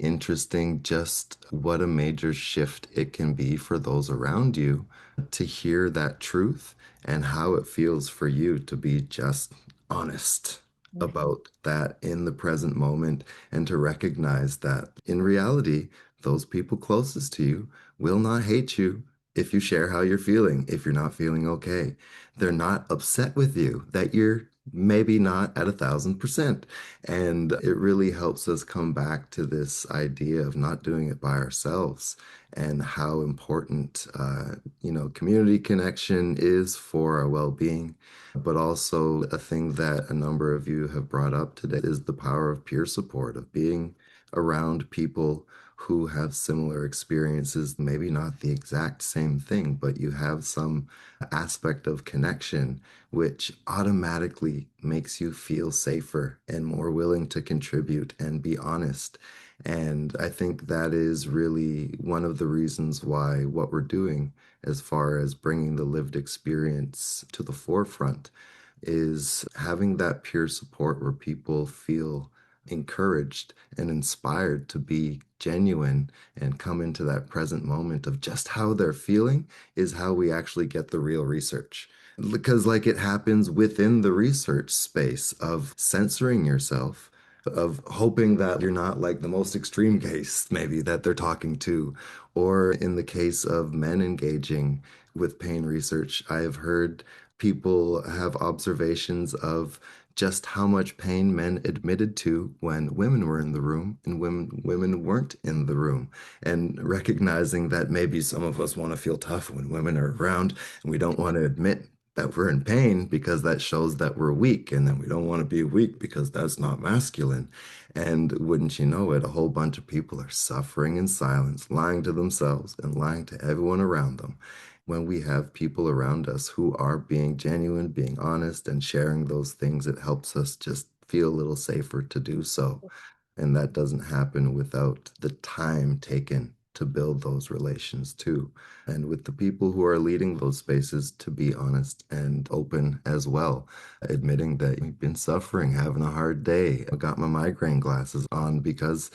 S2: interesting just what a major shift it can be for those around you to hear that truth and how it feels for you to be just honest about that in the present moment and to recognize that in reality, those people closest to you will not hate you if you share how you're feeling, if you're not feeling okay. They're not upset with you that you're maybe not at 1,000%. And it really helps us come back to this idea of not doing it by ourselves and how important, community connection is for our well-being. But also, a thing that a number of you have brought up today is the power of peer support, of being around people who have similar experiences, maybe not the exact same thing, but you have some aspect of connection, which automatically makes you feel safer and more willing to contribute and be honest. And I think that is really one of the reasons why what we're doing, as far as bringing the lived experience to the forefront, is having that peer support where people feel encouraged and inspired to be genuine and come into that present moment of just how they're feeling is how we actually get the real research. Because, like, it happens within the research space of censoring yourself, of hoping that you're not like the most extreme case, maybe that they're talking to, or in the case of men engaging with pain research, I have heard people have observations of just how much pain men admitted to when women were in the room and women weren't in the room, and recognizing that maybe some of us want to feel tough when women are around and we don't want to admit that we're in pain because that shows that we're weak, and then we don't want to be weak because that's not masculine. And wouldn't you know it, a whole bunch of people are suffering in silence, lying to themselves and lying to everyone around them. When we have people around us who are being genuine, being honest, and sharing those things, it helps us just feel a little safer to do so. And that doesn't happen without the time taken to build those relations too. And with the people who are leading those spaces, to be honest and open as well, admitting that you've been suffering, having a hard day. I got my migraine glasses on because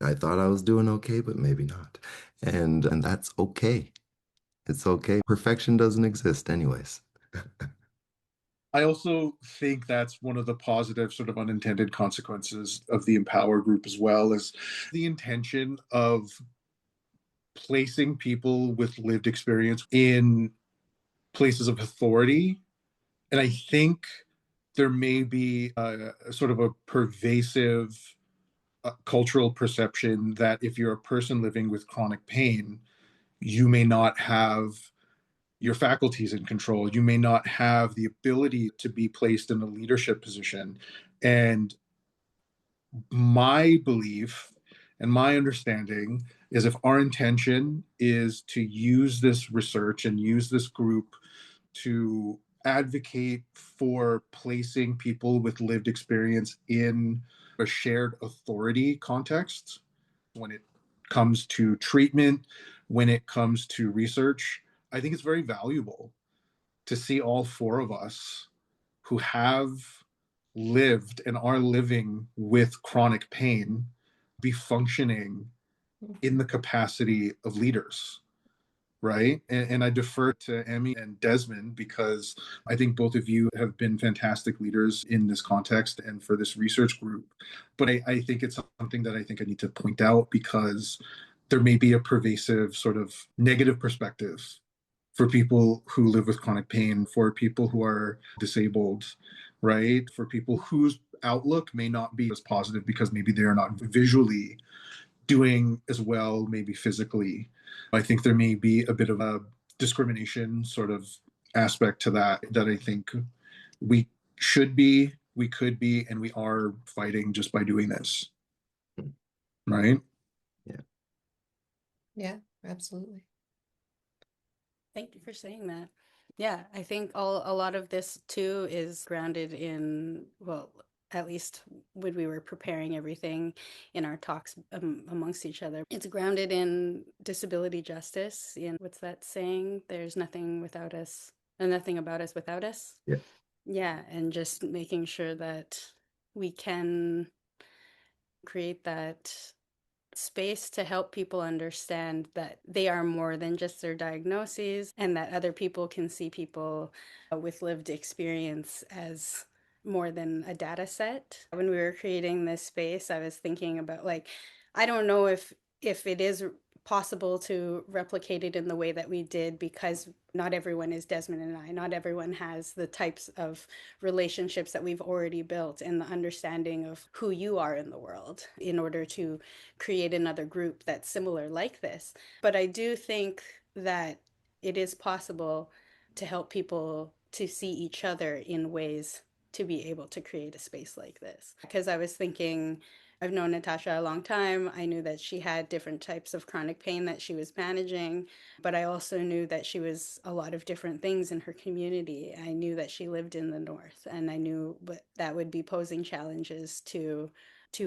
S2: I thought I was doing okay, but maybe not. And that's okay. It's okay. Perfection doesn't exist anyways.
S3: I also think that's one of the positive sort of unintended consequences of the Empower group as well, is the intention of placing people with lived experience in places of authority. And I think there may be a sort of a pervasive cultural perception that if you're a person living with chronic pain, you may not have your faculties in control. You may not have the ability to be placed in a leadership position. And my belief and my understanding is if our intention is to use this research and use this group to advocate for placing people with lived experience in a shared authority context when it comes to treatment, when it comes to research, I think it's very valuable to see all four of us who have lived and are living with chronic pain be functioning in the capacity of leaders, right? And I defer to Emmy and Desmond because I think both of you have been fantastic leaders in this context and for this research group. But I think it's something that I think I need to point out because there may be a pervasive sort of negative perspective for people who live with chronic pain, for people who are disabled, right? For people whose outlook may not be as positive because maybe they are not visually doing as well, maybe physically. I think there may be a bit of a discrimination sort of aspect to that that I think we should be, we could be, and we are fighting just by doing this, right?
S2: Yeah.
S4: Yeah, absolutely.
S1: Thank you for saying that. Yeah, I think a lot of this too is grounded in, well, at least when we were preparing everything in our talks amongst each other, it's grounded in disability justice. In what's that saying? There's nothing without us, and nothing about us without us.
S2: Yeah.
S1: Yeah, and just making sure that we can create that space to help people understand that they are more than just their diagnoses and that other people can see people with lived experience as more than a data set. When we were creating this space, I was thinking about like, I don't know if it is possible to replicate it in the way that we did because not everyone is Desmond and I. Not everyone has the types of relationships that we've already built and the understanding of who you are in the world in order to create another group that's similar like this. But I do think that it is possible to help people to see each other in ways to be able to create a space like this. Because I was thinking, I've known Natasha a long time. I knew that she had different types of chronic pain that she was managing, but I also knew that she was a lot of different things in her community. I knew that she lived in the North, and I knew that would be posing challenges to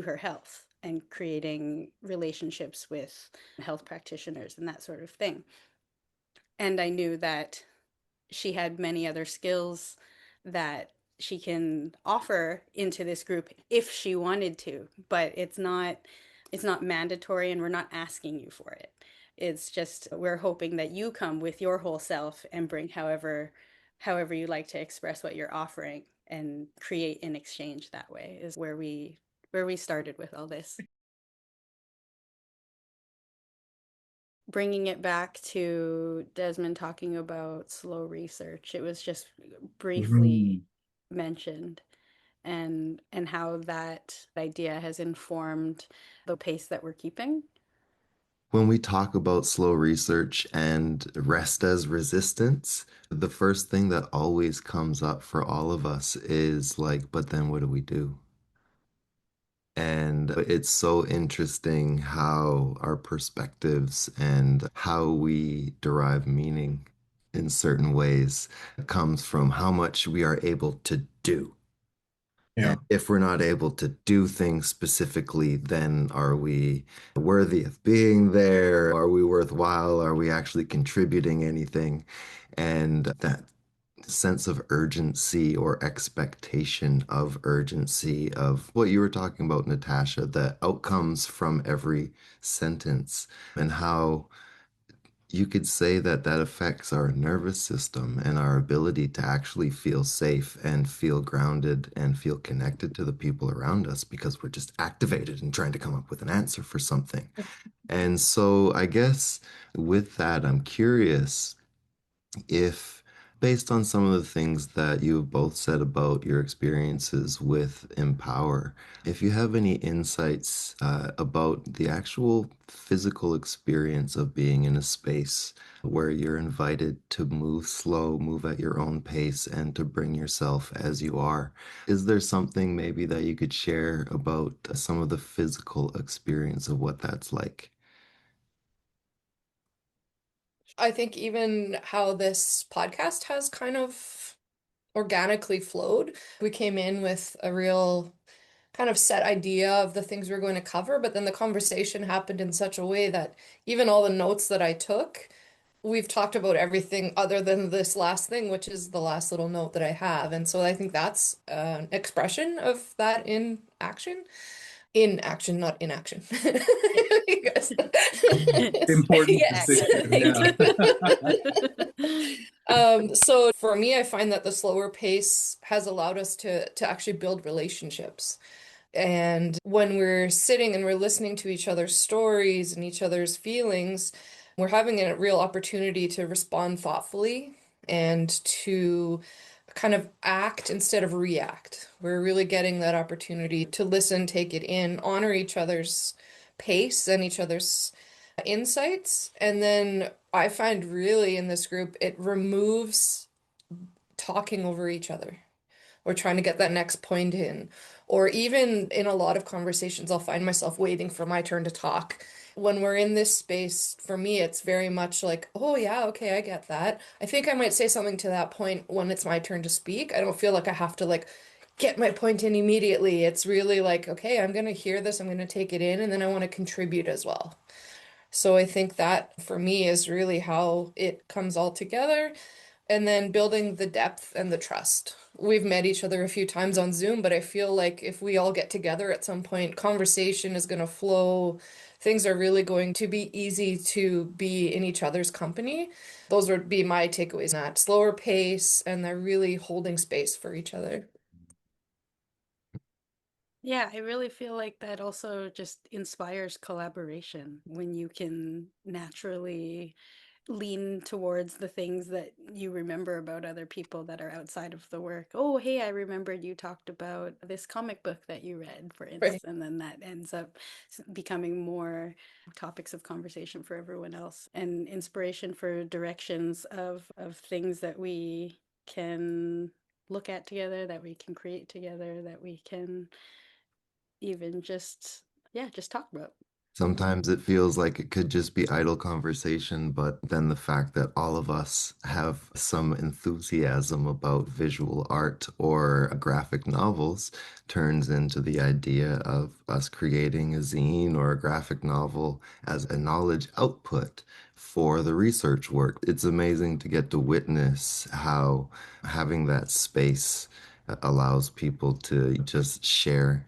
S1: her health and creating relationships with health practitioners and that sort of thing. And I knew that she had many other skills that she can offer into this group if she wanted to, but it's not mandatory and we're not asking you for it. It's just we're hoping that you come with your whole self and bring however you like to express what you're offering and create an exchange that way is where we started with all this. Bringing it back to Desmond talking about slow research, it was just briefly mentioned and how that idea has informed the pace that we're keeping.
S2: When we talk about slow research and rest as resistance, the first thing that always comes up for all of us is like, but then what do we do? And it's so interesting how our perspectives and how we derive meaning in certain ways comes from how much we are able to do.
S3: Yeah.
S2: And if we're not able to do things specifically, then are we worthy of being there? Are we worthwhile? Are we actually contributing anything? And that sense of urgency or expectation of urgency of what you were talking about, Natasha, the outcomes from every sentence and how you could say that that affects our nervous system and our ability to actually feel safe and feel grounded and feel connected to the people around us because we're just activated and trying to come up with an answer for something. And so I guess with that, I'm curious if, based on some of the things that you have both said about your experiences with Empower, if you have any insights about the actual physical experience of being in a space where you're invited to move slow, move at your own pace, and to bring yourself as you are. Is there something maybe that you could share about some of the physical experience of what that's like?
S4: I think even how this podcast has kind of organically flowed. We came in with a real kind of set idea of the things we are going to cover, but then the conversation happened in such a way that even all the notes that I took, we've talked about everything other than this last thing, which is the last little note that I have. And so I think that's an expression of that in action. In action, not in action.
S1: Yeah.
S4: Because
S3: Important
S4: yes,
S3: distinction.
S4: thank
S3: Yeah.
S4: you. So for me, I find that the slower pace has allowed us to actually build relationships. And when we're sitting and we're listening to each other's stories and each other's feelings, we're having a real opportunity to respond thoughtfully and to kind of act instead of react. We're really getting that opportunity to listen, take it in, honor each other's pace and each other's insights. And then I find really in this group, it removes talking over each other or trying to get that next point in. Or even in a lot of conversations, I'll find myself waiting for my turn to talk. When we're in this space, for me, it's very much like, oh, yeah, okay, I get that. I think I might say something to that point when it's my turn to speak. I don't feel like I have to like get my point in immediately. It's really like, okay, I'm going to hear this, I'm going to take it in, and then I want to contribute as well. So I think that for me is really how it comes all together. And then building the depth and the trust. We've met each other a few times on Zoom, but I feel like if we all get together at some point, conversation is going to flow. Things are really going to be easy to be in each other's company. Those would be my takeaways, that slower pace, and they're really holding space for each other.
S1: Yeah, I really feel like that also just inspires collaboration when you can naturally lean towards the things that you remember about other people that are outside of the work. Oh, hey, I remembered you talked about this comic book that you read, for
S4: Right.
S1: instance, and then that ends up becoming more topics of conversation for everyone else and inspiration for directions of things that we can look at together, that we can create together, that we can even just, yeah, just talk about.
S2: Sometimes it feels like it could just be idle conversation, but then the fact that all of us have some enthusiasm about visual art or graphic novels turns into the idea of us creating a zine or a graphic novel as a knowledge output for the research work. It's amazing to get to witness how having that space allows people to just share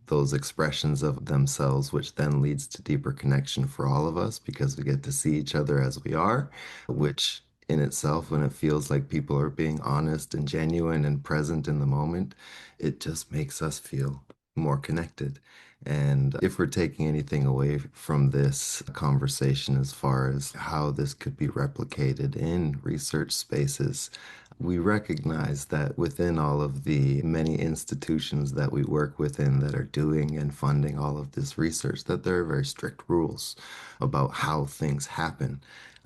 S2: those expressions of themselves, which then leads to deeper connection for all of us because we get to see each other as we are, which in itself, when it feels like people are being honest and genuine and present in the moment, it just makes us feel more connected. And if we're taking anything away from this conversation as far as how this could be replicated in research spaces, we recognize that within all of the many institutions that we work within that are doing and funding all of this research, that there are very strict rules about how things happen.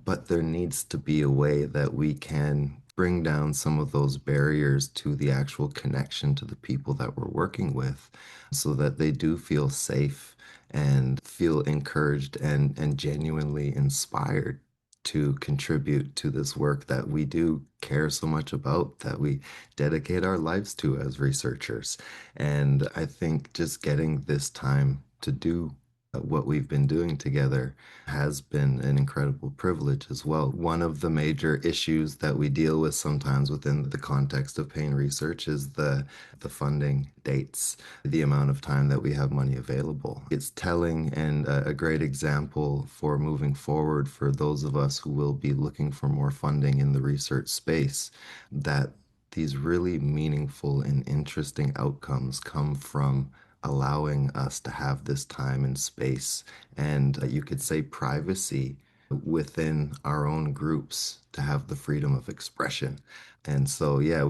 S2: But there needs to be a way that we can bring down some of those barriers to the actual connection to the people that we're working with so that they do feel safe and feel encouraged and genuinely inspired to contribute to this work that we do care so much about, that we dedicate our lives to as researchers. And I think just getting this time to do what we've been doing together has been an incredible privilege as well. One of the major issues that we deal with sometimes within the context of pain research is the funding dates, the amount of time that we have money available. It's telling and a great example for moving forward for those of us who will be looking for more funding in the research space that these really meaningful and interesting outcomes come from allowing us to have this time and space, and you could say privacy within our own groups to have the freedom of expression. And so, yeah,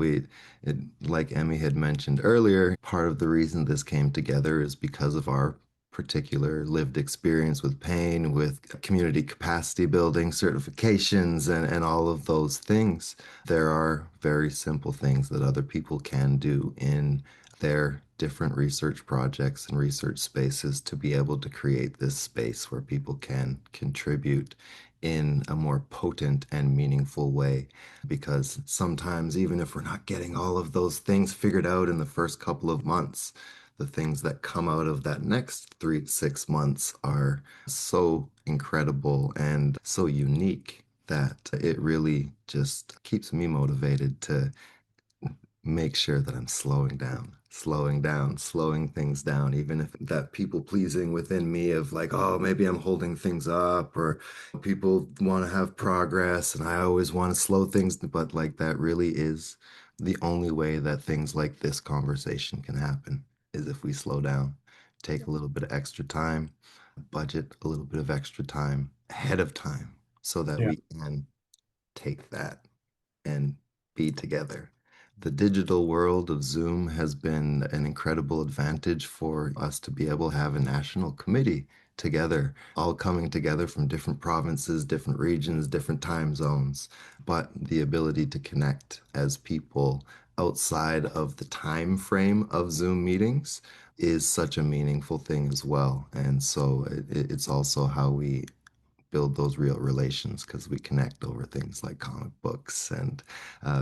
S2: like Emmy had mentioned earlier, part of the reason this came together is because of our particular lived experience with pain, with community capacity building, certifications, and all of those things. There are very simple things that other people can do in their different research projects and research spaces to be able to create this space where people can contribute in a more potent and meaningful way. Because sometimes, even if we're not getting all of those things figured out in the first couple of months, the things that come out of that next 3 to 6 months are so incredible and so unique that it really just keeps me motivated to make sure that I'm slowing down, slowing things down, even if that people pleasing within me of like, oh, maybe I'm holding things up, or people want to have progress and I always want to slow things, but like that really is the only way that things like this conversation can happen is if we slow down, take a little bit of extra time, budget a little bit of extra time ahead of time so that
S3: Yeah.
S2: we can take that and be together. The digital world of Zoom has been an incredible advantage for us to be able to have a national committee together, all coming together from different provinces, different regions, different time zones, but the ability to connect as people outside of the time frame of Zoom meetings is such a meaningful thing as well. And so it's also how we build those real relations because we connect over things like comic books and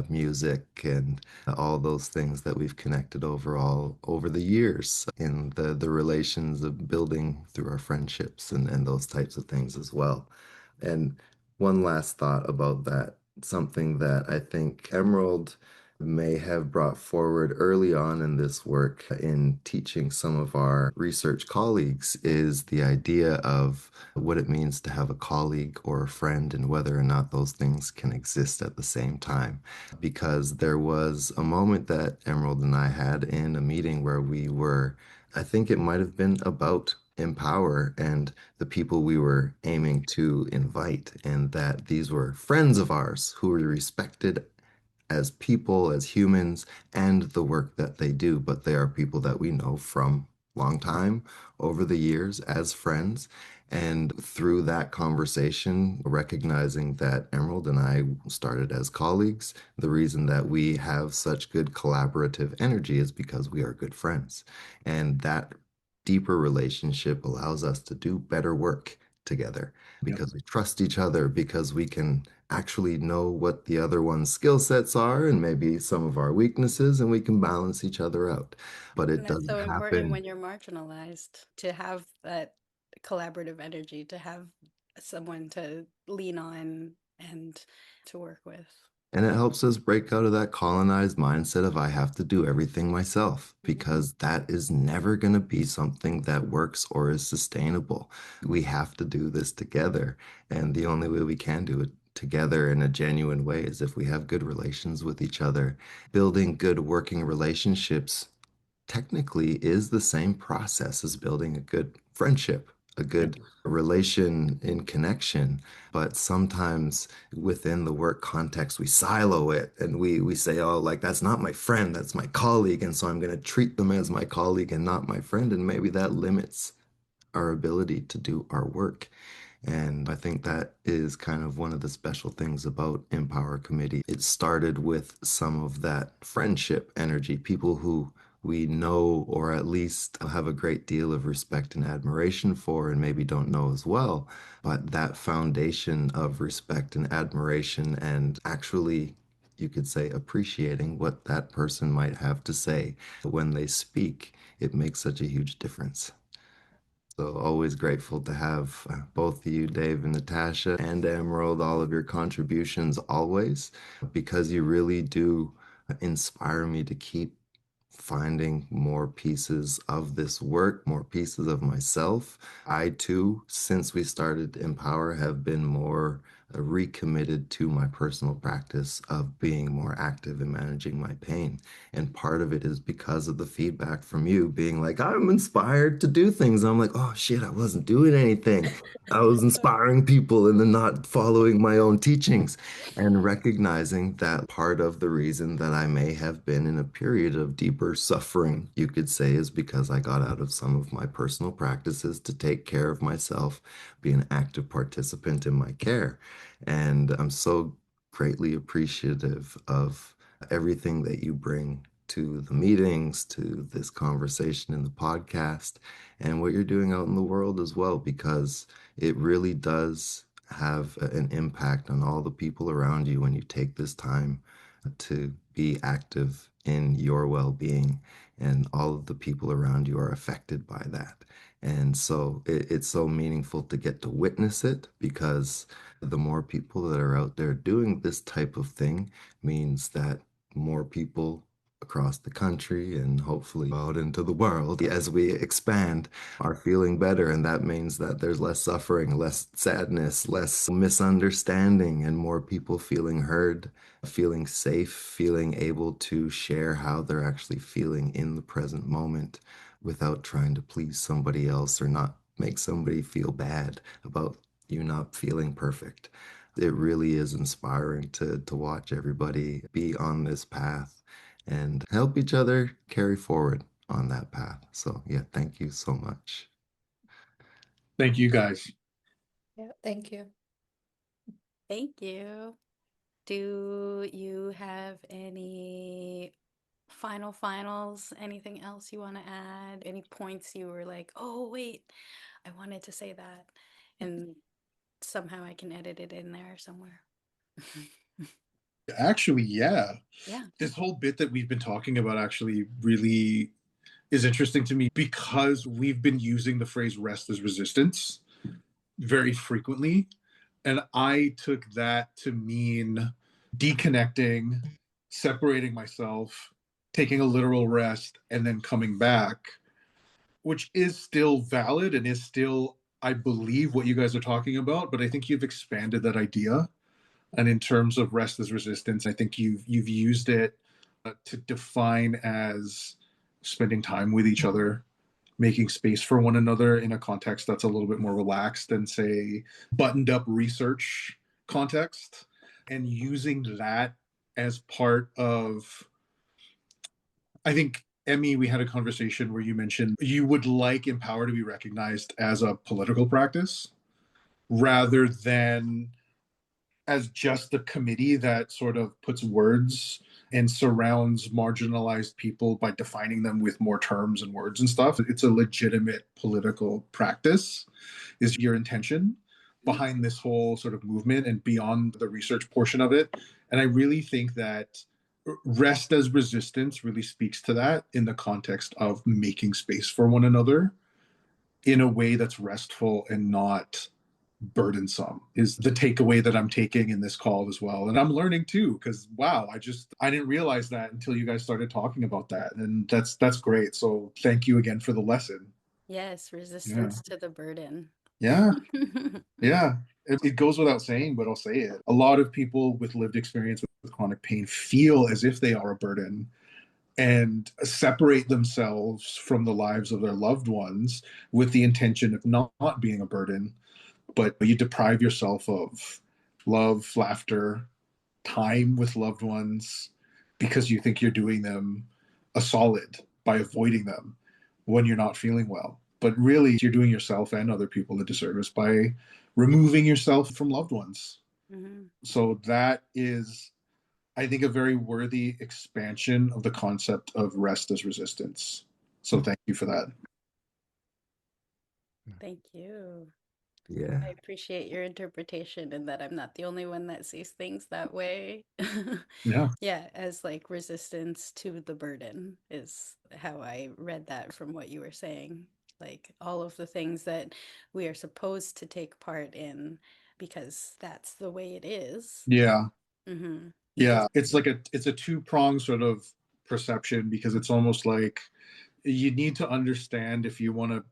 S2: music and all those things that we've connected all over the years in the relations of building through our friendships and those types of things as well. And one last thought about that, something that I think Emerald may have brought forward early on in this work in teaching some of our research colleagues is the idea of what it means to have a colleague or a friend and whether or not those things can exist at the same time. Because there was a moment that Emerald and I had in a meeting where I think it might have been about Empower and the people we were aiming to invite, and that these were friends of ours who were respected as people, as humans, and the work that they do. But they are people that we know from long time over the years as friends. And through that conversation, recognizing that Emerald and I started as colleagues, the reason that we have such good collaborative energy is because we are good friends. And that deeper relationship allows us to do better work together
S3: Yeah.
S2: because we trust each other, because we can actually know what the other one's skill sets are and maybe some of our weaknesses, and we can balance each other out. But it
S1: And that's
S2: doesn't
S1: so important
S2: happen.
S1: when you're marginalized to have that collaborative energy, to have someone to lean on and to work with.
S2: And it helps us break out of that colonized mindset of I have to do everything myself,
S1: Mhm.
S2: because that is never going to be something that works or is sustainable. We have to do this together. And the only way we can do it together in a genuine way is if we have good relations with each other. Building good working relationships technically is the same process as building a good friendship, a
S3: Yeah.
S2: good relation in connection. But sometimes within the work context, we silo it and we say, oh, like that's not my friend, that's my colleague. And so I'm going to treat them as my colleague and not my friend. And maybe that limits our ability to do our work. And I think that is kind of one of the special things about Empower Committee. It started with some of that friendship energy, people who we know or at least have a great deal of respect and admiration for, and maybe don't know as well. But that foundation of respect and admiration, and actually, you could say, appreciating what that person might have to say when they speak, it makes such a huge difference. So always grateful to have both of you, Dave and Natasha, and Emerald, all of your contributions always, because you really do inspire me to keep finding more pieces of this work, more pieces of myself. I too, since we started Empower, have been more recommitted to my personal practice of being more active in managing my pain. And part of it is because of the feedback from you being like, I'm inspired to do things. I'm like, oh shit, I wasn't doing anything. I was inspiring people and then not following my own teachings, and recognizing that part of the reason that I may have been in a period of deeper suffering, you could say, is because I got out of some of my personal practices to take care of myself, be an active participant in my care. And I'm so greatly appreciative of everything that you bring to the meetings, to this conversation in the podcast, and what you're doing out in the world as well, because it really does have an impact on all the people around you when you take this time to be active in your well-being, and all of the people around you are affected by that. And so it's so meaningful to get to witness it, because the more people that are out there doing this type of thing means that more people across the country and hopefully out into the world as we expand are feeling better. And that means that there's less suffering, less sadness, less misunderstanding, and more people feeling heard, feeling safe, feeling able to share how they're actually feeling in the present moment without trying to please somebody else or not make somebody feel bad about you not feeling perfect. It really is inspiring to watch everybody be on this path and help each other carry forward on that path. So, yeah, thank you so much.
S3: Thank you guys.
S4: Yeah, thank you.
S1: Thank you. Do you have any finals, anything else you want to add? Any points you were like, oh, wait, I wanted to say that. And somehow I can edit it in there somewhere.
S3: Actually, yeah.
S1: Yeah.
S3: This whole bit that we've been talking about actually really is interesting to me, because we've been using the phrase rest as resistance very frequently. And I took that to mean deconnecting, separating myself, taking a literal rest, and then coming back, which is still valid and is still, I believe, what you guys are talking about. But I think you've expanded that idea. And in terms of rest as resistance, I think you've used it to define as spending time with each other, making space for one another in a context that's a little bit more relaxed than, say, buttoned up research context, and using that as part of, I think, Emmy, we had a conversation where you mentioned you would like Empower to be recognized as a political practice rather than as just a committee that sort of puts words and surrounds marginalized people by defining them with more terms and words and stuff. It's a legitimate political practice, is your intention behind this whole sort of movement and beyond the research portion of it. And I really think that rest as resistance really speaks to that in the context of making space for one another in a way that's restful and not burdensome, is the takeaway that I'm taking in this call as well. And I'm learning too, because wow, I didn't realize that until you guys started talking about that. And that's great. So thank you again for the lesson.
S1: Yes,
S3: Yeah.
S1: resistance to the burden.
S3: Yeah. Yeah. It goes without saying, but I'll say it. A lot of people with lived experience with chronic pain feel as if they are a burden and separate themselves from the lives of their loved ones with the intention of not being a burden, but you deprive yourself of love, laughter, time with loved ones because you think you're doing them a solid by avoiding them when you're not feeling well. But really, you're doing yourself and other people a disservice by removing yourself from loved ones.
S1: Mhm.
S3: So that is, I think, a very worthy expansion of the concept of rest as resistance. So thank you for that.
S1: Thank you.
S2: Yeah.
S1: I appreciate your interpretation and that I'm not the only one that sees things that way.
S3: Yeah.
S1: Yeah, as like resistance to the burden is how I read that from what you were saying. Like all of the things that we are supposed to take part in because that's the way it is.
S3: Yeah.
S1: Mm-hmm.
S3: Yeah. It's a two-pronged sort of perception, because it's almost like you need to understand, if you want to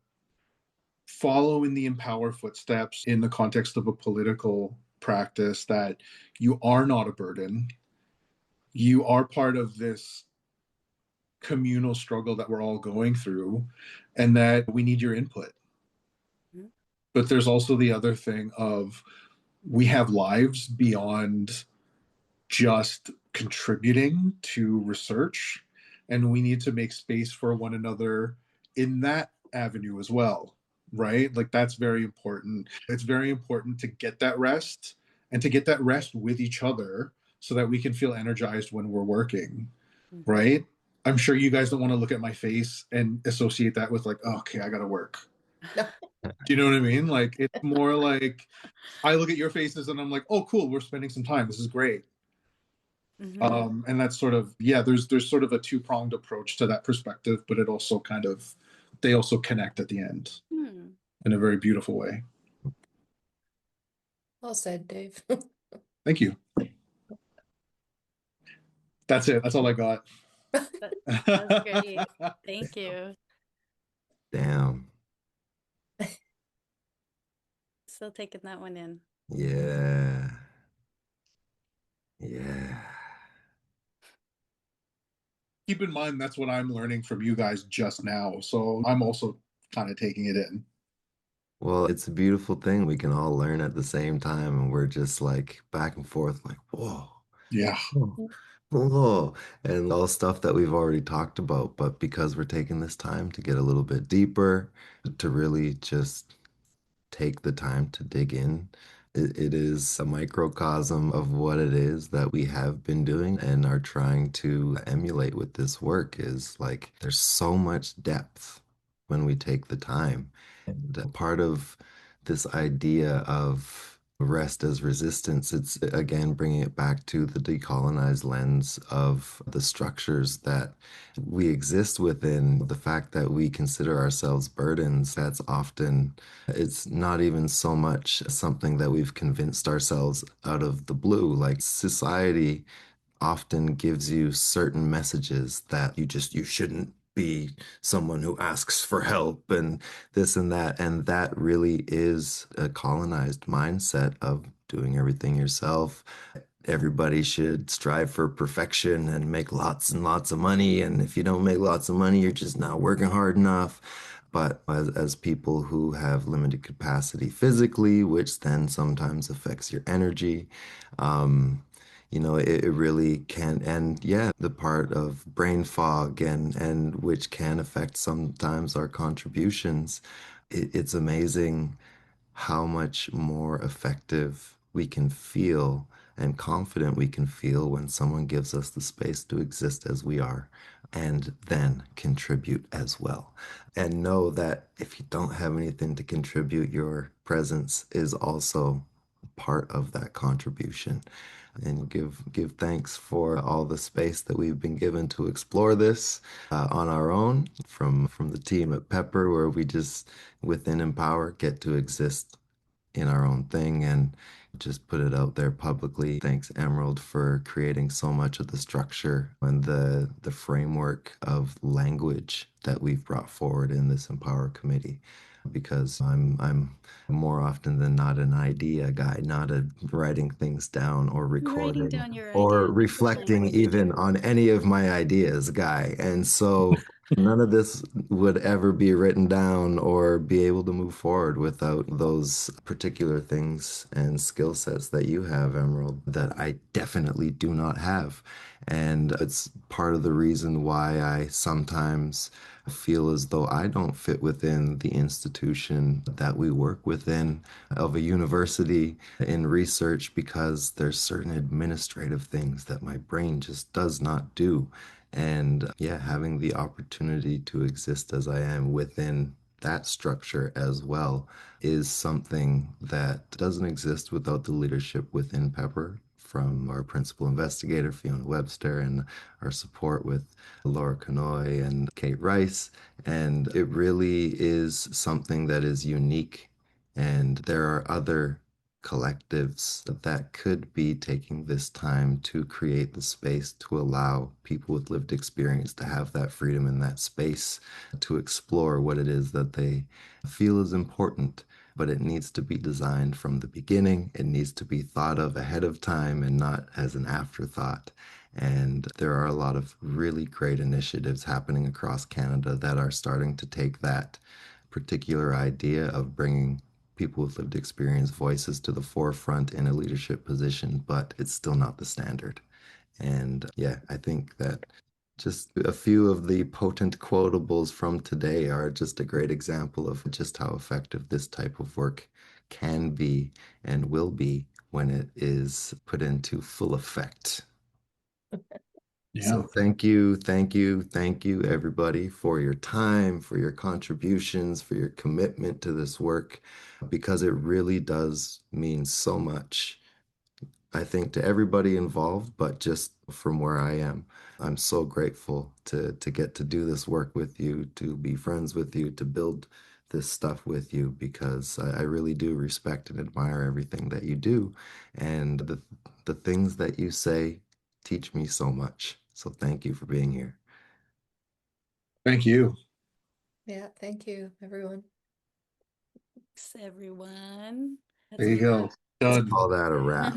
S3: follow in the Empower footsteps in the context of a political practice that you are not a burden. You are part of this communal struggle that we're all going through, and that we need your input.
S1: Mhm.
S3: But there's also the other thing of we have lives beyond just contributing to research, and we need to make space for one another in that avenue as well, right? Like that's very important. It's very important to get that rest, and to get that rest with each other so that we can feel energized when we're working,
S1: Mhm.
S3: right? I'm sure you guys don't want to look at my face and associate that with like, oh, okay, I gotta work.
S4: No.
S3: Do you know what I mean? Like it's more like I look at your faces and I'm like, oh, cool, we're spending some time. This is great.
S1: Mhm.
S3: And that's sort of, yeah, there's sort of a two-pronged approach to that perspective, but it also kind of, they also connect at the end
S1: Hmm.
S3: in a very beautiful way.
S4: Well said, Dave.
S3: Thank you. That's it. That's all I got.
S1: That, that was great. Thank you.
S2: Damn.
S1: Still taking that one in.
S2: Yeah. Yeah.
S3: Keep in mind, that's what I'm learning from you guys just now. So I'm also kind of taking it in.
S2: Well, it's a beautiful thing. We can all learn at the same time, and we're just like back and forth, like, whoa,
S3: Yeah.
S2: whoa, whoa, and all stuff that we've already talked about. But because we're taking this time to get a little bit deeper, to really just take the time to dig in. It is a microcosm of what it is that we have been doing and are trying to emulate with this work is like there's so much depth when we take the time. And part of this idea of rest as resistance, it's again bringing it back to the decolonized lens of the structures that we exist within, the fact that we consider ourselves burdens, that's often it's not even so much something that we've convinced ourselves out of the blue. Like society often gives you certain messages that you shouldn't be someone who asks for help and this and that. And that really is a colonized mindset of doing everything yourself. Everybody should strive for perfection and make lots and lots of money. And if you don't make lots of money, you're just not working hard enough. But as people who have limited capacity physically, which then sometimes affects your energy, um, it really can, and yeah, the part of brain fog and which can affect sometimes our contributions. It's amazing how much more effective we can feel and confident we can feel when someone gives us the space to exist as we are and then contribute as well. And know that if you don't have anything to contribute, your presence is also part of that contribution. And give thanks for all the space that we've been given to explore this on our own from the team at Pepr, where we just within Empower get to exist in our own thing and just put it out there publicly. Thanks, Emerald, for creating so much of the structure and the framework of language that we've brought forward in this Empower committee. Because I'm more often than not an idea guy, not a writing things down or
S1: Writing
S2: recording
S1: down your
S2: or
S1: ideas is the
S2: reflecting
S1: language.
S2: even on any of my ideas guy. And so none of this would ever be written down or be able to move forward without those particular things and skill sets that you have, Emerald, that I definitely do not have. And it's part of the reason why I sometimes feel as though I don't fit within the institution that we work within of a university in research because there's certain administrative things that my brain just does not do. And yeah, having the opportunity to exist as I am within that structure as well is something that doesn't exist without the leadership within Pepper from our principal investigator, Fiona Webster, and our support with Laura Canoy and Kate Rice. And it really is something that is unique. And there are other collectives that could be taking this time to create the space to allow people with lived experience to have that freedom and that space to explore what it is that they feel is important. but it needs to be designed from the beginning. It needs to be thought of ahead of time and not as an afterthought. And there are a lot of really great initiatives happening across Canada that are starting to take that particular idea of bringing people with lived experience voices to the forefront in a leadership position, but it's still not the standard. And yeah, I think that just a few of the potent quotables from today are just a great example of just how effective this type of work can be and will be when it is put into full effect.
S3: Yeah.
S2: So thank you, everybody, for your time, for your contributions, for your commitment to this work, because it really does mean so much, I think, to everybody involved, but just from where I am, I'm so grateful to get to do this work with you, to be friends with you, to build this stuff with you, because I really do respect and admire everything that you do, and the things that you say teach me so much. So thank you for being here.
S3: Thank you.
S4: Yeah, thank you, everyone.
S1: Thanks, everyone.
S3: There you go.
S2: Let's
S3: Done.
S2: call that a wrap.